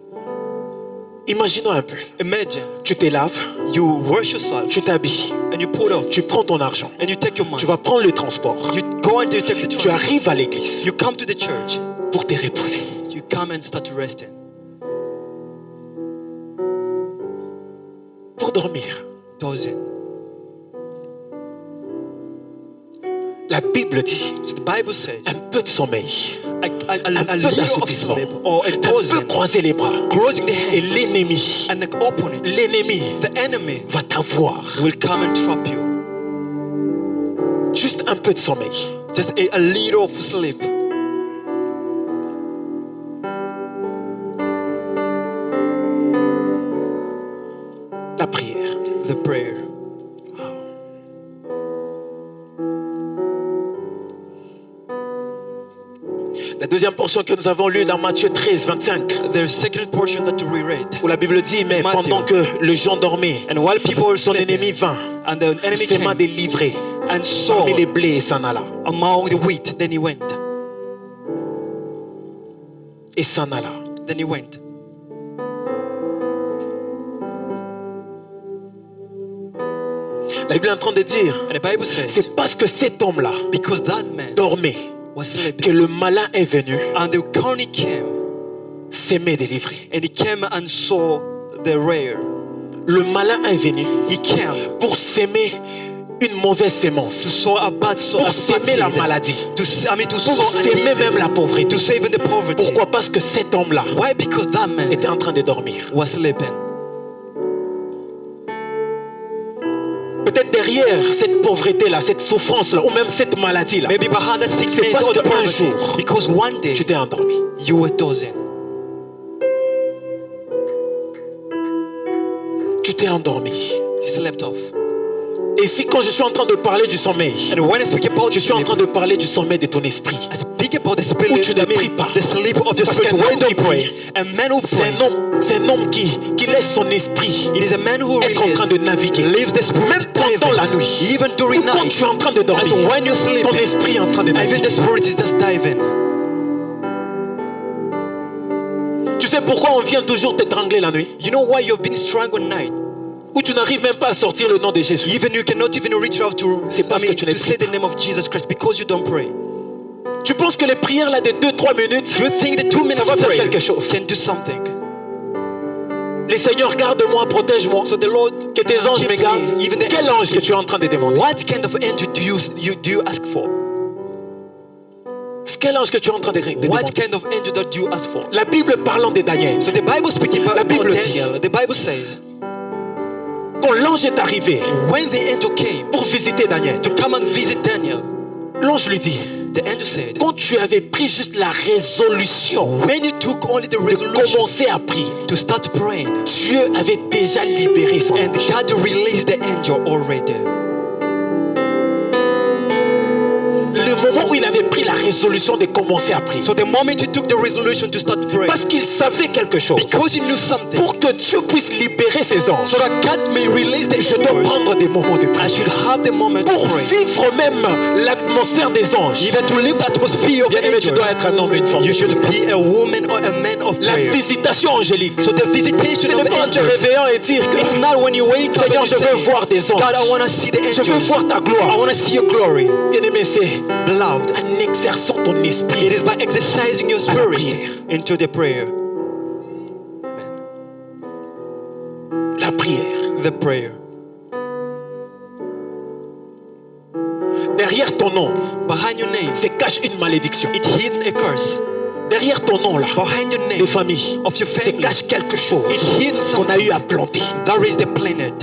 Imaginons un peu. Imagine Tu te laves, you wash yourself tu t'habilles, and you put off tu prends ton argent, and you take your money. tu vas prendre le transport. You go and you take the Tu transport. arrives à l'église You come to the church. pour te reposer. You come and start resting. Pour dormir. Dozing. La Bible dit So the Bible says un peu de sommeil, a un peu little of d'assoupissement, sleep or a un peu dozing, croiser les bras. closing the Et hand, l'ennemi, and the opponent, the enemy, va t'avoir. will come and trap you. Juste un peu de sommeil. Just a little of sleep. La prière. The prayer. La deuxième portion que nous avons lue dans Matthieu 13, 25, There's a second portion that we read. où la Bible dit, mais Matthew. pendant que les gens dormaient, And while people were son sleeping, ennemi vint, and the enemy s'aima came des livrées and saw parmi les blés et s'en alla. among the wheat, then he went. Et s'en alla. Then he went. La Bible est en train de dire, And the Bible says, c'est parce que cet homme-là because that man dormait was que sleeping, le malin est venu and the coney came, s'aimer des livrées. and he came and saw the rare. Le malin est venu He came pour s'aimer une mauvaise to sémence, sow a bad soul, pour s'aimer la maladie, to pour sow s'aimer an même la disease, pauvreté. to save in the poverty. Pourquoi? Parce que cet homme-là Why? Because that man était en train de dormir. was sleeping. Peut-être derrière cette pauvreté-là, cette souffrance-là, ou même cette maladie-là, Maybe behind the c'est sickness parce or the qu'un poverty, jour, because one day tu t'es endormi. you were dozing. Tu t'es endormi. You slept off. Et si quand je suis en train de parler du sommeil, And when I speak about je suis en sleep, train de parler du sommeil de ton esprit. I speak about the Où tu spirit, ne pries pas. the sleep of your Parce spirit. qu'un When homme you don't qui pray, prie, a man who prays, C'est un homme qui laisse son esprit it is a man who être en train de naviguer. leaves the spirit Même pendant la nuit. even during Ou quand night. tu es en train de And dormir, so when you're sleeping, ton esprit est en train de even naviguer. the spirit is just diving. Tu sais pourquoi on vient toujours t'étrangler la nuit? You know why you've been strong one night? Où tu n'arrives même pas à sortir le nom de Jésus. Even you cannot even reach out to, C'est parce que tu ne to say pries the name of Jesus Christ because you don't pray. Tu penses que les prières là de 2-3 minutes, Do you think the 2 minutes ça va of faire prayer quelque chose? can do something? Les Seigneurs, garde-moi, protège-moi. So the Lord Que tes anges keep me me. gardent. Even the Quel angels ange que tu es en train de demander? What kind of angel do you ask for? Quel ange que tu es en train de demander? What kind of angel that you ask for? La Bible parlant de Daniel, So the Bible speaking about Bible dit. Daniel, the Bible says, quand l'ange est arrivé when the angel came pour visiter Daniel, to come and visit Daniel, l'ange lui dit, the angel said, quand tu avais pris juste la résolution when you took only the de resolution commencer à prier, to start praying, Dieu avait déjà libéré son and ange. God released the angel already. Le moment où il avait pris la résolution de commencer à prier, So the moment you took the resolution to start praying, parce qu'il savait quelque chose, because you knew something, pour que Dieu puisse libérer ses anges, so that God may release the je dois angels, prendre des moments de I prière should have the moment to pour pray. vivre même l'atmosphère des anges. Even to live the atmosphere of Bien aimé, tu angels, dois être un homme et une femme. you should be a woman or a man of La prayer. visitation angélique, So the ce visitation n'est of pas en te angels, réveillant et dire que it's not when you wake up Seigneur, and you je veux say, voir des anges. God, I want to see the Je veux angels. voir ta I gloire. want to see your glory. Bien aimé, c'est Beloved, en exerçant ton it esprit. is by exercising your À la spirit prière. into the prayer. La prière. The prayer. Derrière ton nom, Behind your name, se cache une malédiction. it hidden a curse. Derrière ton nom là, Behind your de name, famille, of your se family, cache quelque chose it hidden qu'on a something eu à planter. that is the planet.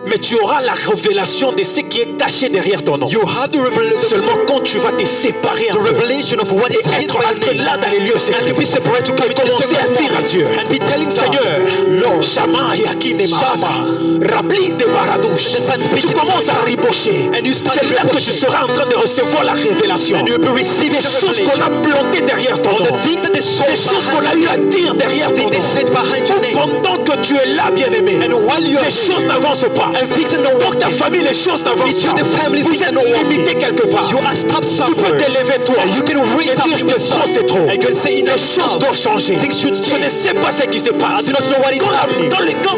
Mais Mais tu auras la révélation de ce qui est caché derrière ton nom. You have the revelation, Seulement quand tu vas te séparer the revelation of what is et hidden être by entré name, là dans les lieux and secrets. to be separate, to come Et into the commencer à secret dire à moment, Dieu, and be telling God, Seigneur, Lord, Shama Yakine Mahada, Rabli de Baradouche. Tu commences à ribocher. and you start C'est là que tu rebushing. seras en train de recevoir la révélation. And you'll be receiving Des the choses qu'on a revelation. plantées derrière ton All nom. the things that they saw Des choses qu'on behind a eu à dire derrière ton things they nom. said behind your name. Pendant que tu es là, bien-aimé, And while you are les choses n'avancent pas. and things are not Dans ta working, famille, les choses n'avancent It's pas. the family Vous things êtes are not working. limité quelque part. you are stopped Tu peux somewhere. t'élever toi And you can raise et up dire que yourself. trop c'est trop. And you can say Les enough choses now. doivent changer. Things should Je ne change. sais pas ce qui se passe. I do not know what is happening.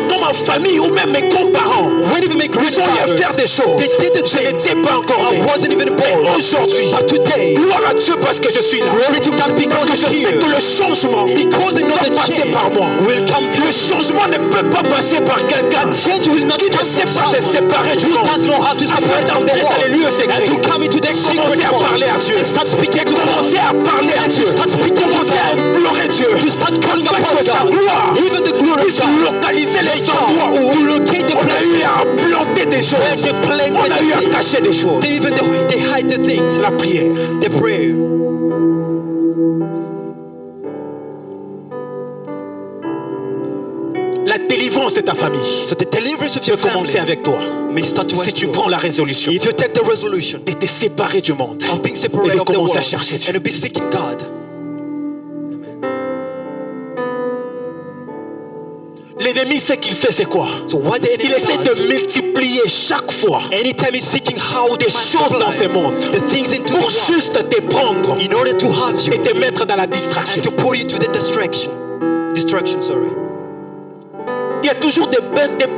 Dans ma famille ou même mes grands-parents, When even my ils ont eu à faire des choses. they did the Je things. n'étais pas encore I né. wasn't even Mais born. aujourd'hui, But today, gloire à Dieu parce que je suis là. glory to God because Parce que je I'm sais here. que le changement Because I know doit the passer change par moi. will come Le changement ne peut pas passer par quelqu'un Change will not qui ne come sait from pas se someone séparer du who monde. does know how to Afin separate from the d'entrer dans les lieux world secrets. and to come into the Commencez secret à world parler à Dieu. and start speaking to God. Commencez à parler à Dieu. Start speaking to Commencez à God. implorer Dieu. To start calling Afin upon que sa God. gloire Even the glory of puisse God. localiser les endroits où To locate the on a place eu à planter des choses. where they planted On a eu à things. cacher des choses. They hide the things. La prière. The prayer. La délivrance de ta famille So the deliverance of peut your commencer family avec toi. may start Si with tu you. prends la résolution If you take the resolution de te séparer du monde of being et separated de of the commencer world à chercher Dieu. and to be seeking God. L'ennemi, ce qu'il fait, c'est quoi? So what the Il enemy essaie de does, multiplier chaque fois anytime he's seeking how to des choses dans ce monde the things into the pour world juste te prendre in order to have you et te mettre dans la distraction. and to put you to the distraction. Sorry. Il y a toujours des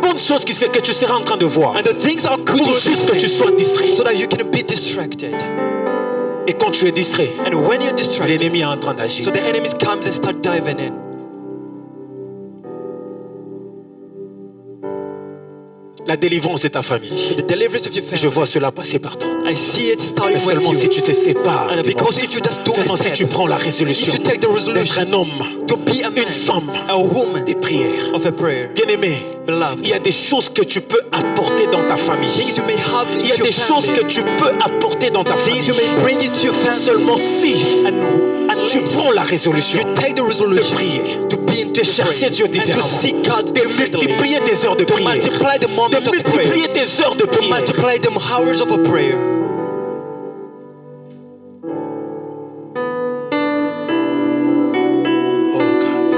bonnes choses que tu seras en train de voir And the things are good pour to juste que tu see sois distrait. so that you can be distracted. Et quand tu es distrait, And when you're distracted, l'ennemi est en train d'agir. so the enemies comes and start diving in. La délivrance de ta famille, The deliverance of your je family. vois cela passer partout. I see it starting Mais with seulement si you. tu te sépares, And du because monde, if you just do a seulement si tu step, prends la résolution if you take the d'être resolution un homme, to be a man, une femme, a woman des prières. of a prayer, Bien-aimé, beloved, il y a des choses que tu peux apporter dans ta famille. things you may have in Il y a your des choses family, que tu peux apporter dans ta things you famille. may bring into your family, Seulement si and tu unless prends la résolution you take the de resolution prier, to be in de chercher Dieu and to différemment, seek God de differently, multiplier tes heures de to prière, multiply the moment de of prayer, multiplier tes heures de to prière. multiply the hours of a prayer. Oh God.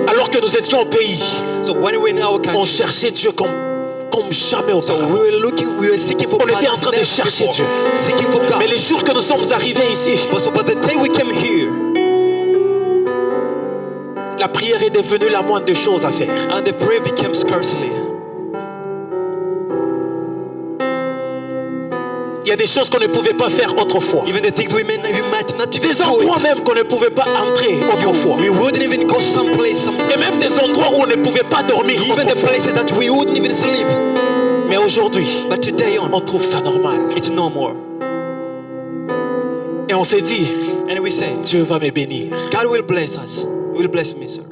Alors que nous étions au pays, So when we were in our on country, cherchait Dieu comme jamais so auparavant. we were seeking for On God était en as train de never chercher before. Dieu. Seeking for God. Mais les jours que nous sommes arrivés ici, But the day we came here, la prière est devenue la moindre des choses à faire. and the prayer became scarcely. Il y a des choses qu'on ne pouvait pas faire autrefois. Even the things we might not even Des do endroits it. même qu'on ne pouvait pas entrer autrefois. We wouldn't even go someplace sometimes. Et même des endroits où on ne pouvait pas dormir Even the autrefois. places that we wouldn't even sleep. Mais aujourd'hui, But today on, on trouve ça normal. it's no more. Et on s'est dit, And we say, Dieu va me bénir. God will bless us. Will bless me, sir.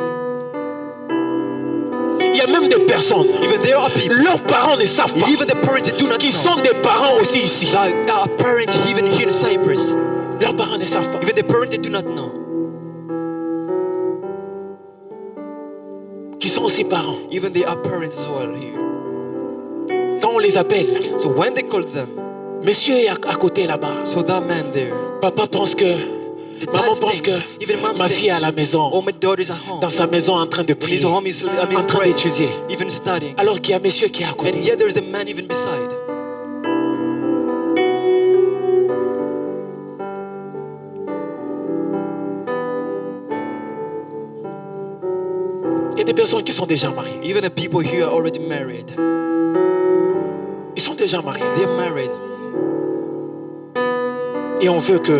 Il y a même des personnes, Even there are people, leurs parents ne savent pas, even the parents that do not qui know, sont des parents aussi ici. that are parents even here in Cyprus. Leurs parents ne savent pas. Even the parents that do not know, Qui sont aussi parents. even they are parents as well here. Quand on les appelle, So when they call them, monsieur est à côté là-bas. so that man there, Papa pense que, the maman dad pense que thinks, even mom ma fille est à la thinks, maison, oh, my daughter is at home. dans sa maison en train de In his prier, home is en train praying, d'étudier. even studying. Alors qu'il y a monsieur qui est à And côté. yet there is a man even beside. Il y a des personnes qui sont déjà mariées. Even the people here are already married. Ils sont déjà mariés. They are married. Et on veut que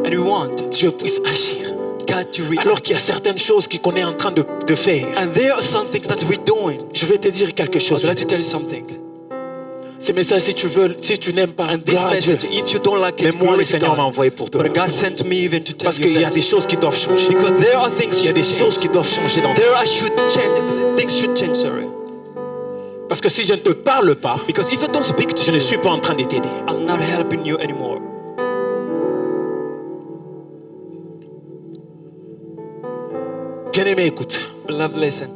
And we want Dieu puisse agir. God to react. Alors qu'il y a certaines choses qu'on est en train de faire. And there are some things that we're doing. Je vais te dire quelque chose. I'd like to tell you something. Ces messages, si tu veux, si tu n'aimes pas, And this gloire à Dieu. message, if you don't like Mais it, moi, glory le to Seigneur m'a God. envoyé pour te But le God dire. sent me even to tell Parce you qu'il y a des this. choses qui doivent changer. Because there are things Il y a des should choses change. qui doivent changer dans ta There vie. are should change. Things should change, sorry. Parce que si je ne te parle pas, Because if I don't speak to je ne you, suis pas en train de t'aider. I'm not helping you anymore. Bien-aimé, écoute. Beloved, listen.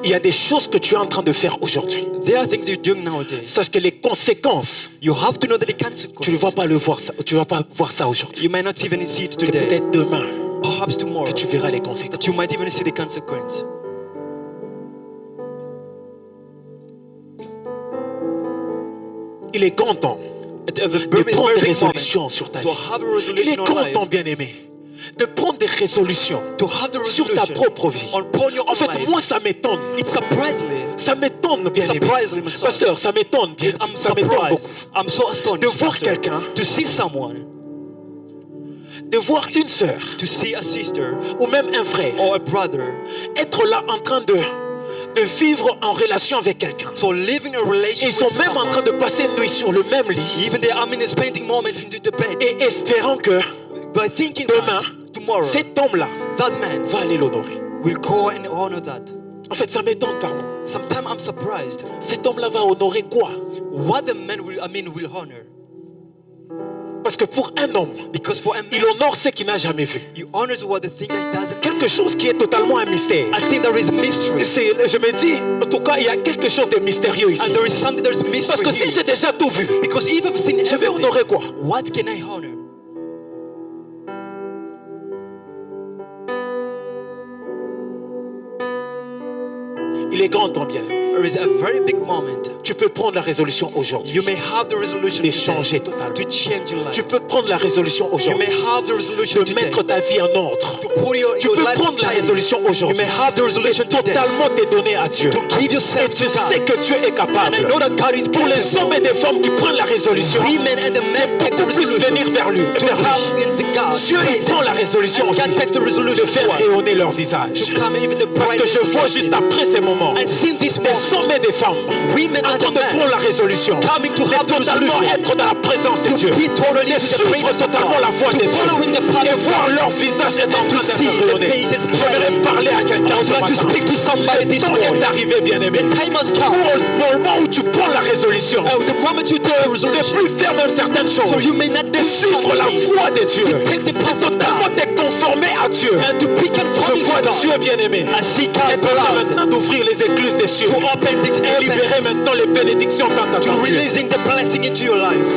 Il y a des choses que tu es en train de faire aujourd'hui. There are things you're doing nowadays. Sache que les conséquences, You have to know that the tu ne consequences. vas pas le voir ça, tu vas pas voir ça aujourd'hui. You might not even see it C'est today. peut-être demain Perhaps tomorrow. que tu verras les That conséquences. you might even see the consequence. Il est grand temps At a de very, prendre des very big résolutions moment, sur ta to vie. have a Il resolution est in grand life. temps, bien-aimé, de prendre des résolutions To have the sur ta resolution propre vie. upon your En own fait, life. moi, ça m'étonne. It surprisingly, Ça m'étonne, bien-aimé. Surprisingly, my son. Pasteur, ça m'étonne bien. I'm Ça m'étonne surprised. beaucoup. I'm so astonished. De voir Pastor, quelqu'un, to see someone, de voir une sœur to see a sister ou même un frère or a brother, être là en train de vivre en relation avec quelqu'un. so living a relationship Ils sont with même en someone. train de passer une nuit sur le même lit Even they are spending moments into the bed, et espérant que by thinking demain, that tomorrow cet homme-là that man va aller l'honorer. will go and honor that. En fait, ça m'étonne, pardon. Sometimes I'm surprised Cet homme-là va honorer quoi? what the man will honor. Parce que pour un homme, Because for a il man, honore ce qu'il n'a jamais vu. he honors what the thing that he doesn't see. Quelque chose qui est totalement un mystère. I think there is mystery. Je me dis, en tout cas, il y a quelque chose de mystérieux ici. And there is something that is mystery. Parce que si here. j'ai déjà tout vu, Because if I've seen je vais everything, honorer quoi? what can I honor? Il est grand temps, bien. There is a very big moment. Tu peux prendre la résolution aujourd'hui You may have the resolution de today changer totalement. to change your life. Tu peux prendre la résolution You may aujourd'hui have the resolution de today mettre ta vie en ordre. to put Tu your peux life prendre la in time. résolution You aujourd'hui may have the et resolution today totalement te donner à Dieu. to give Et yourself tu to sais God. que Dieu est capable. And I know that God is Pour les capable. hommes et des femmes qui prennent la résolution, Women and the men take the beaucoup puissent resolution venir vers lui. to come into God's Dieu il prend la résolution and aussi God takes the de resolution faire to rayonner leur visage. come even the Parce que je vois juste après ces moments and seen this des moment, hommes et des femmes women en and train the de men prendre la résolution coming to de have the totalement resolution être dans la présence de Dieu, be totally de into the suivre presence of totalement God, la voie de to Dieu following the path et of voir God, leur visage être en to train see d'être the rayonné. faces J'aimerais bright. parler à quelqu'un I would ce like to matin. speak to somebody Le this temps morning. est arrivé, bien-aimé. The time has come. Au moment où tu prends la résolution The moment you take the de resolution, plus faire même certaines choses, so you may not de suivre la voie de Dieu, take the path de of totalement God, te conformer à Dieu. and to be Je conforming vois to Dieu God. bien-aimé I see est God en train blood maintenant d'ouvrir les écluses des cieux to open the et libérer heavens, maintenant les bénédictions tant to attendues. releasing the blessing into your life.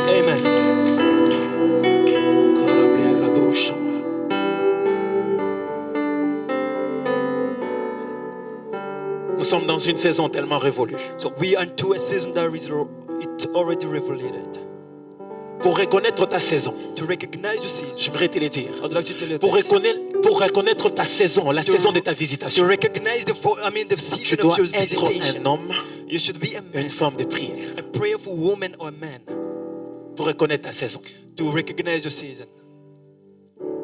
Amen. Nous sommes dans une saison tellement révolue. So we are into a season that is it's already revelated. Pour reconnaître ta saison, To recognize your season, j'aimerais te le dire. I'd like to tell you Pour this. reconnaître ta saison, la saison de ta To visitation, recognize the tu season dois of your être visitation, un homme you should be a et une man, femme de prière. a prayerful woman or a man, Pour reconnaître ta saison. to recognize your season.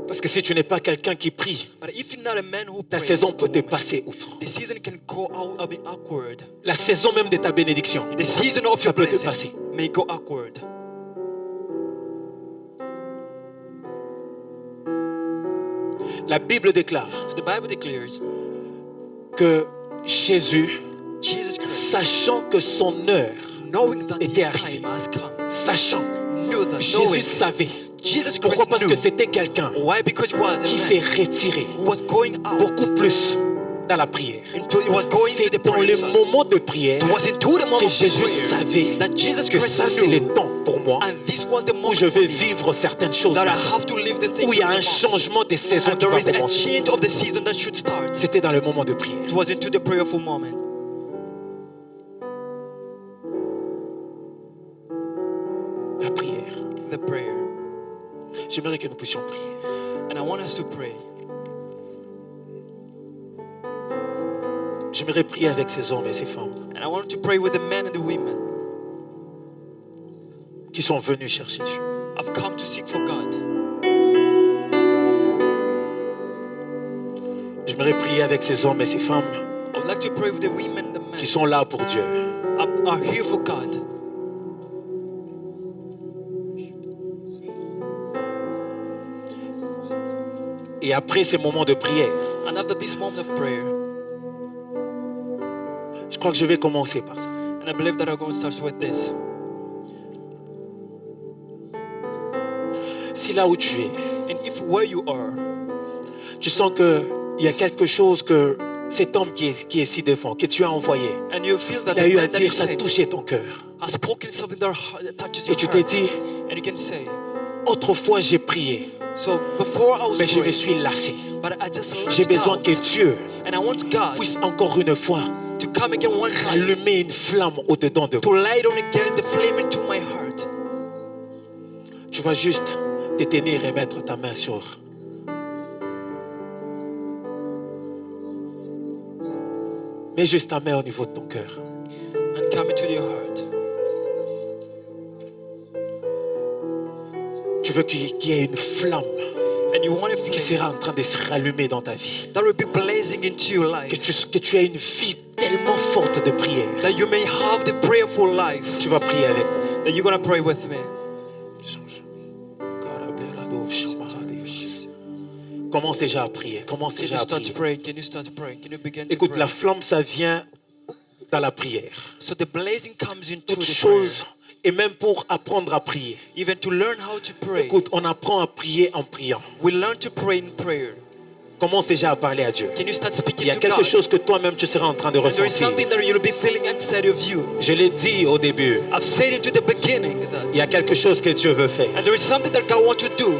Parce que si tu n'es pas quelqu'un qui prie, But if you're not a man who ta prays, saison peut te woman, passer outre. the season can go out a bit awkward. La saison même de ta bénédiction, The season of ça your peut te blessing passer. may go awkward. La Bible déclare So the Bible declares, que Jésus, Jesus Christ, sachant que son heure, knowing that his était arrivé. time has come, sachant, knew that, Jésus knowing, savait. Jesus Pourquoi? Christ Parce que knew. c'était quelqu'un Why? Because he was qui a s'est man retiré who was going out beaucoup plus dans la prière. he was going to C'est the dans prayer les side. moments de prière It was into the moment que of Jésus prayer savait that Jesus que Christ ça c'est knew, le temps pour moi and this was the où moment je for vais me, vivre certaines choses that I maintenant, have to live the things où il y a of un the moment. changement de saison And qui there va is a commencer. change of the season that should start. C'était dans le moment de prière. It was into the prayerful moment. La prière. The prayer. J'aimerais que nous puissions prier. And I want us to pray. J'aimerais prier avec ces hommes et ces femmes And I want to pray with the men and the women. qui sont venus chercher Dieu. I've come to seek for God. J'aimerais prier avec ces hommes et ces femmes I would like to pray with the women and the qui sont là pour Dieu. are here for God. Et après ces moments de prière, And after this moment of prayer, je crois que je vais commencer par ça. and I believe that I'm going to start with this. Si là où tu es, And if where you are, tu sens qu'il y a quelque chose que cet homme qui est ici devant, que tu as envoyé, and you feel that il a the eu à man that dire, you ça a saved touché ton cœur. has spoken something that touches Et your tu t'es heart, dit, and you can say, autrefois j'ai prié, so before I was mais je me praying, suis lassé. but I just J'ai lashed besoin out, que Dieu and I want God puisse encore une fois to come again one time, allumer une flamme au-dedans de to moi. light on again the flame into my heart. Tu vas juste te tenir et mettre ta main sur. Mets juste ta main au niveau de ton cœur. And come into your heart. Tu veux qu'il y ait une flamme And you want a qui flame sera en train de se rallumer dans ta vie. that will be blazing into your life, Que tu aies une vie tellement forte de prière. that you may have the prayerful life, Tu vas prier avec moi. that you're going to pray with me. Commence déjà à prier. Commence Can déjà you à start prier. praying? Can you start praying? Can you begin to Écoute, pray? la flamme, ça vient dans la prière. So the blazing comes into Toute the chose, et même pour apprendre à prier. prayer. Even to learn how to pray, Écoute, on apprend à prier en priant. we learn to pray in prayer. Commence déjà à parler à Dieu. Can you start Il speaking y a to quelque God? chose que toi-même tu seras en train de And there is ressentir. something that you'll be feeling inside of you. Je l'ai dit au début. I've said it to the beginning Il y that, a quelque chose que Dieu veut faire. and there is something that God wants to do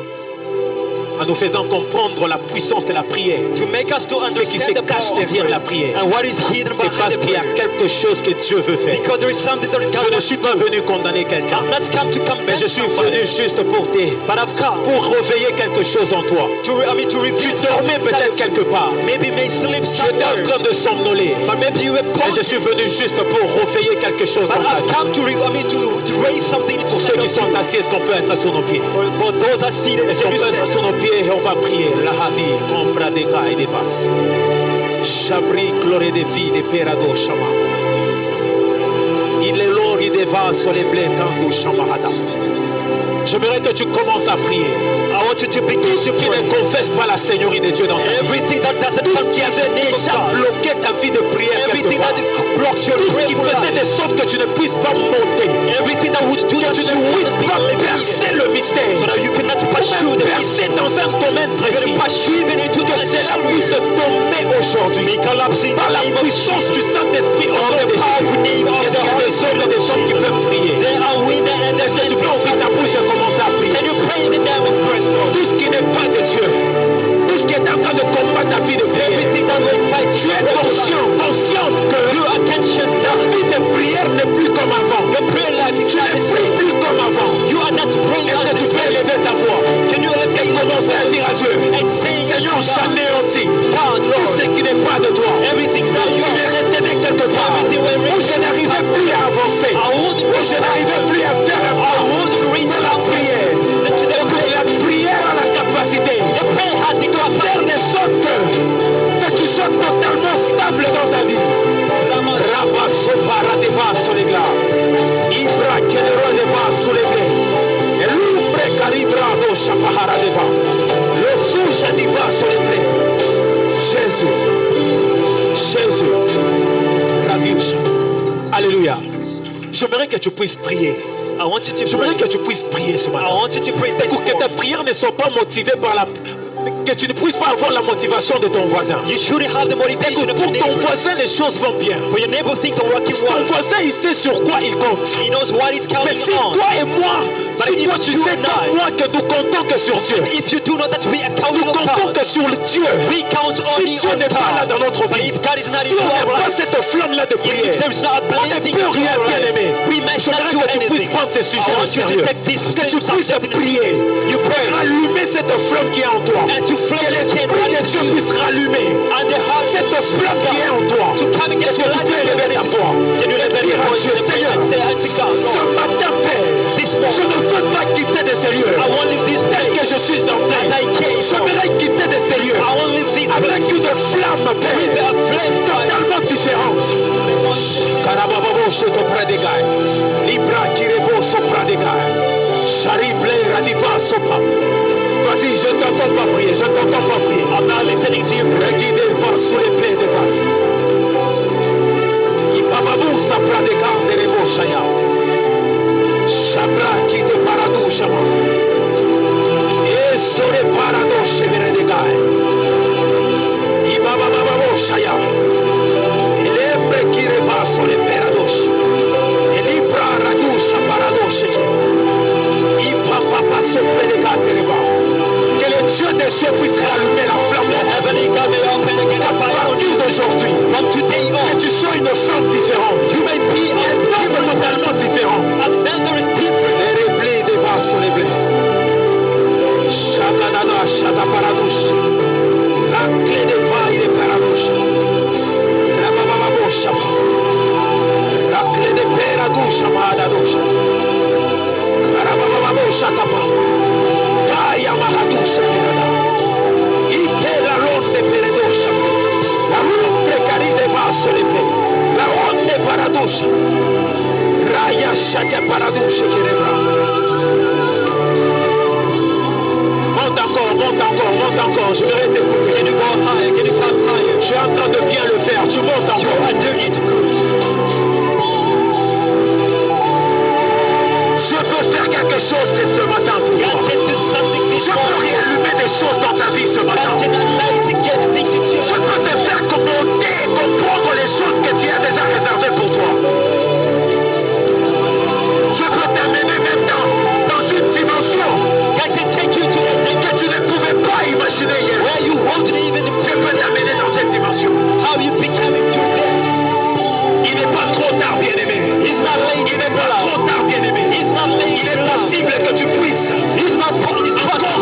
En nous faisant comprendre la puissance de la prière. to make us to Ce qui se understand the cache power of derrière la prayer prière. and what is hidden C'est parce behind the qu'il y a prayer. quelque chose que Dieu veut faire. Because there is something that Je God ne wants suis to pas do. venu condamner quelqu'un. I've not come to Mais condemn je suis somebody, venu juste but I've come pour réveiller quelque chose en toi. to reveal Tu something dormais inside peut-être of you. quelque part. Maybe you may sleep Tu étais en somewhere, train de somnoler. but maybe you have Mais je suis venu juste pour réveiller quelque chose but dans ta I've vie. come to raise something Pour ceux inside qui of sont you. assis, est-ce qu'on peut être sur nos pieds? For those that see it, Est-ce qu'on can you peut être stand? sur nos pieds et on va prier? La hadi, compra des cas et des vases. Chabri, gloré de vie, de perado, chama. Il est l'ori des vases sur les blés, kando, chamahada. J'aimerais que tu commences à prier. I want you to begin to Tu ne pray. confesses pas la Seigneurie de Dieu dans ta vie. Everything that doesn't Tout ce qui confess the avait name of déjà God, bloqué ta vie de prière quelque everything part. that blocks your Tout ce qui prayerful faisait life, de sorte que tu ne puisses pas monter. everything that would do Que that tu you ne won't puisses be pas lifted, percer le mystère. so that you cannot Ou pursue même the percer dans un domaine You're précis. gonna pursue even into Que that cela area. puisse tomber aujourd'hui. May collapse in Par the la name of puissance Jesus. du Saint-Esprit au nom the de powerful name of Jésus. Est-ce the qu'il y a Holy des hommes et des femmes qui peuvent prier? There are winners and Est-ce que tu peux ouvrir ta bouche et commencer à prier? Can you pray in the name of Christ, Lord? Tout ce qui n'est pas de Dieu, tout ce qui est en train de combattre ta vie de prière, Everything that will fight tu es you, consciente que your attention ta down. vie de prière n'est plus comme avant. Your prayer life is Tu not ne the pries same. plus comme avant. You are not praying Est-ce as que tu the peux same. élever ta voix Can you elevate et commencer à dire à Dieu, and say, Seigneur, God, j'anéantis God, tout Lord, ce qui n'est pas de toi. everything's not Qui me yours. retenait quelque part, où je n'arrivais plus à avancer, où je n'arrivais plus à faire un pas. De la prière. Que la prière a la capacité The prayer has the de faire de sorte que tu sois totalement stable dans ta vie. Rabba sopara deva sur les glas. Ibra kelero deva sur les blés. Et l'umbre caribra do chapahara deva. Le souja diva sur les blés. Jésus. Jésus. Radius. Alléluia. J'aimerais que tu puisses prier. I want you to J'aimerais pray. que tu puisses prier ce I matin. want you to pray this Pour que tes morning. prières ne soient pas motivées par la... Que tu ne puisses pas avoir la motivation de ton voisin. You shouldn't have the motivation Écoute, of your pour ton neighbor. voisin, les choses vont bien. For your neighbor, things are working Ton well. voisin, il sait sur quoi il compte. He knows what he's Mais counting si on. toi et moi, But si if toi tu you sais and comme I- moi que nous comptons que sur Dieu, If you do know that we are nous counting on comptons God, que sur le Dieu. we count Si only Dieu on n'est pas là God. dans notre But vie, if God is not si into on n'a our pas lives, cette flamme-là de if prière, there is not a on ne blazing peut in rien, our bien lives, aimé. we may not J'aimerais do que tu puisses anything. prendre ces sujets I au want you to sérieux. take this Que tu puisses subject prier. You pray. Rallumer cette flamme qui est en toi. And to flame Que the l'Esprit candle de that is Dieu in you. puisse rallumer And the heart cette flamme qui est en toi. to come against Est-ce que your tu life. peux élever ta voix Can you et lift dire your à voice Dieu, in the prayer Seigneur, and say unto God, ce Lord, matin, Père, this morning, je ne veux pas quitter de ces lieux I won't leave this tel que place je suis entré. as I came. J'aimerais quitter de ces lieux I won't leave this avec place une flamme, with Père, a flame fire. totalement différente. diva sopa. Vas-y, je ne t'entends pas prier, je ne t'entends pas prier. I'm not listening to you. Guidez va sous les plaies de vase. Ibababou sapra de gande de boshaya. Shabra qui te paradoshama. Et sur les paradoches de gaï. Ibabababo shaya. Et l'embre qui repasse sur les paradoches. Et l'ibra radoucha paradoche. Ibababa sopre de gande de ba. Que le Dieu des cieux puisse rallumer la flamme de Heavenly God may open again the à fire on partir you. d'aujourd'hui. From today Que on, tu sois une femme différente. you may be a Un homme different totalement person. différent. A man that is different. Les reblés des vases sur les blés. Chakanada, chata paradouche. La clé des vailles des paradouches. Rabababo chapa. La clé des paradouches, mahadadouche. Rabababo chatapa. Kaya mahadouche perada. Ipe la ronde de peredouche. La ronde cari des vases sur les blés. La ronde des paradouches. Raya chata paradouche qui rebra. Monte encore, je vais t'écouter. Can you go higher? Can you come higher? Tu es en train de bien le faire, tu montes You encore. are doing it good. Dieu peut faire quelque chose dès ce matin pour God toi. can do something this Dieu peut morning. réallumer des choses dans ta vie ce God matin. can enlighten and get things into your Dieu peut te faire commenter, comprendre les choses que Dieu a déjà réservées pour toi. Dieu peut t'amener maintenant dans une dimension God can take you to a thing que tu ne pouvais pas imaginer hier. where you won't even Dieu peut t'amener dans cette dimension. how you becoming to this. Il n'est pas trop tard, bien-aimé. It's not late. Il n'est pas trop tard, bien-aimé. It's not late. Il est possible que tu puisses It's not it's possible.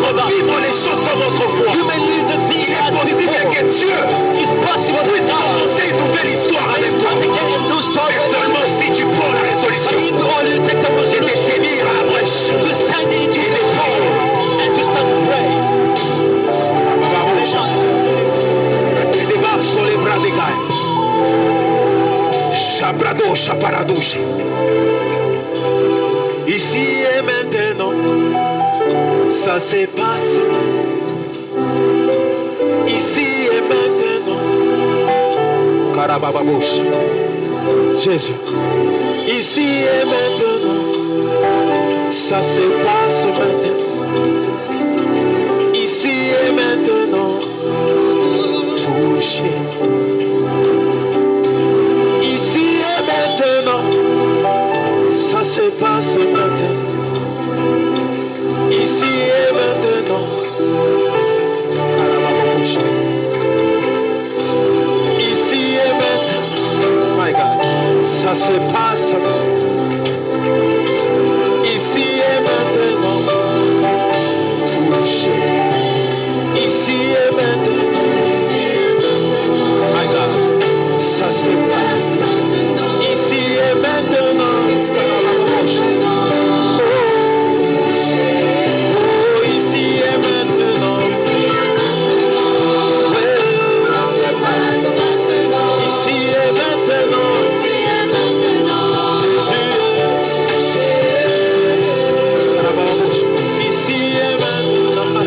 encore vivre les choses comme autrefois. You may live the things Il est as possible before. que Dieu It's possible puisse now. commencer une nouvelle histoire And avec it's toi. going to get a new story. Mais seulement si tu prends la But résolution if you only take the et de resolution tenir à la brèche to stand into et the les power prier. and to start praying. Et débat sur les bras des gars. Chabrado, chaparadouche. Ici et maintenant, ça se passe. Ici et maintenant. Karabababouche. Jésus. Ici et maintenant, ça se passe maintenant. Ici et maintenant, touché. Ici et maintenant, ça se passe maintenant. Ici et maintenant, Karababouche. Ici et maintenant, my God, ça se passe. Ici et maintenant, touché. Ici et maintenant, my God, ça se passe. Ici et maintenant, oh, ici et maintenant, ouais. Ici et maintenant, Jésus, ici et maintenant,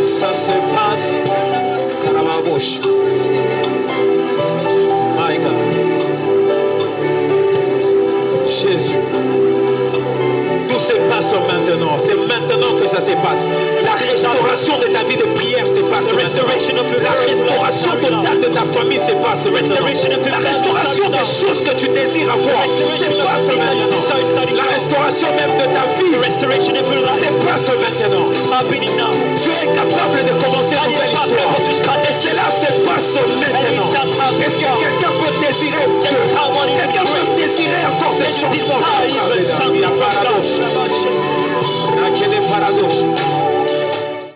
ça se passe. Karababouche. My God. Jésus. Tout se passe maintenant. C'est maintenant que ça se passe. La restauration de ta vie de prière se passe maintenant. La restauration totale de ta famille se passe maintenant. La restauration des choses que tu désires avoir se passe maintenant. La restauration même de ta vie Restoration of your life se passe maintenant. happening now. Tu es capable de commencer une nouvelle histoire. Et cela se passe maintenant. Est-ce que quelqu'un peut désirer Dieu? Quelqu'un peut désirer encore des changements?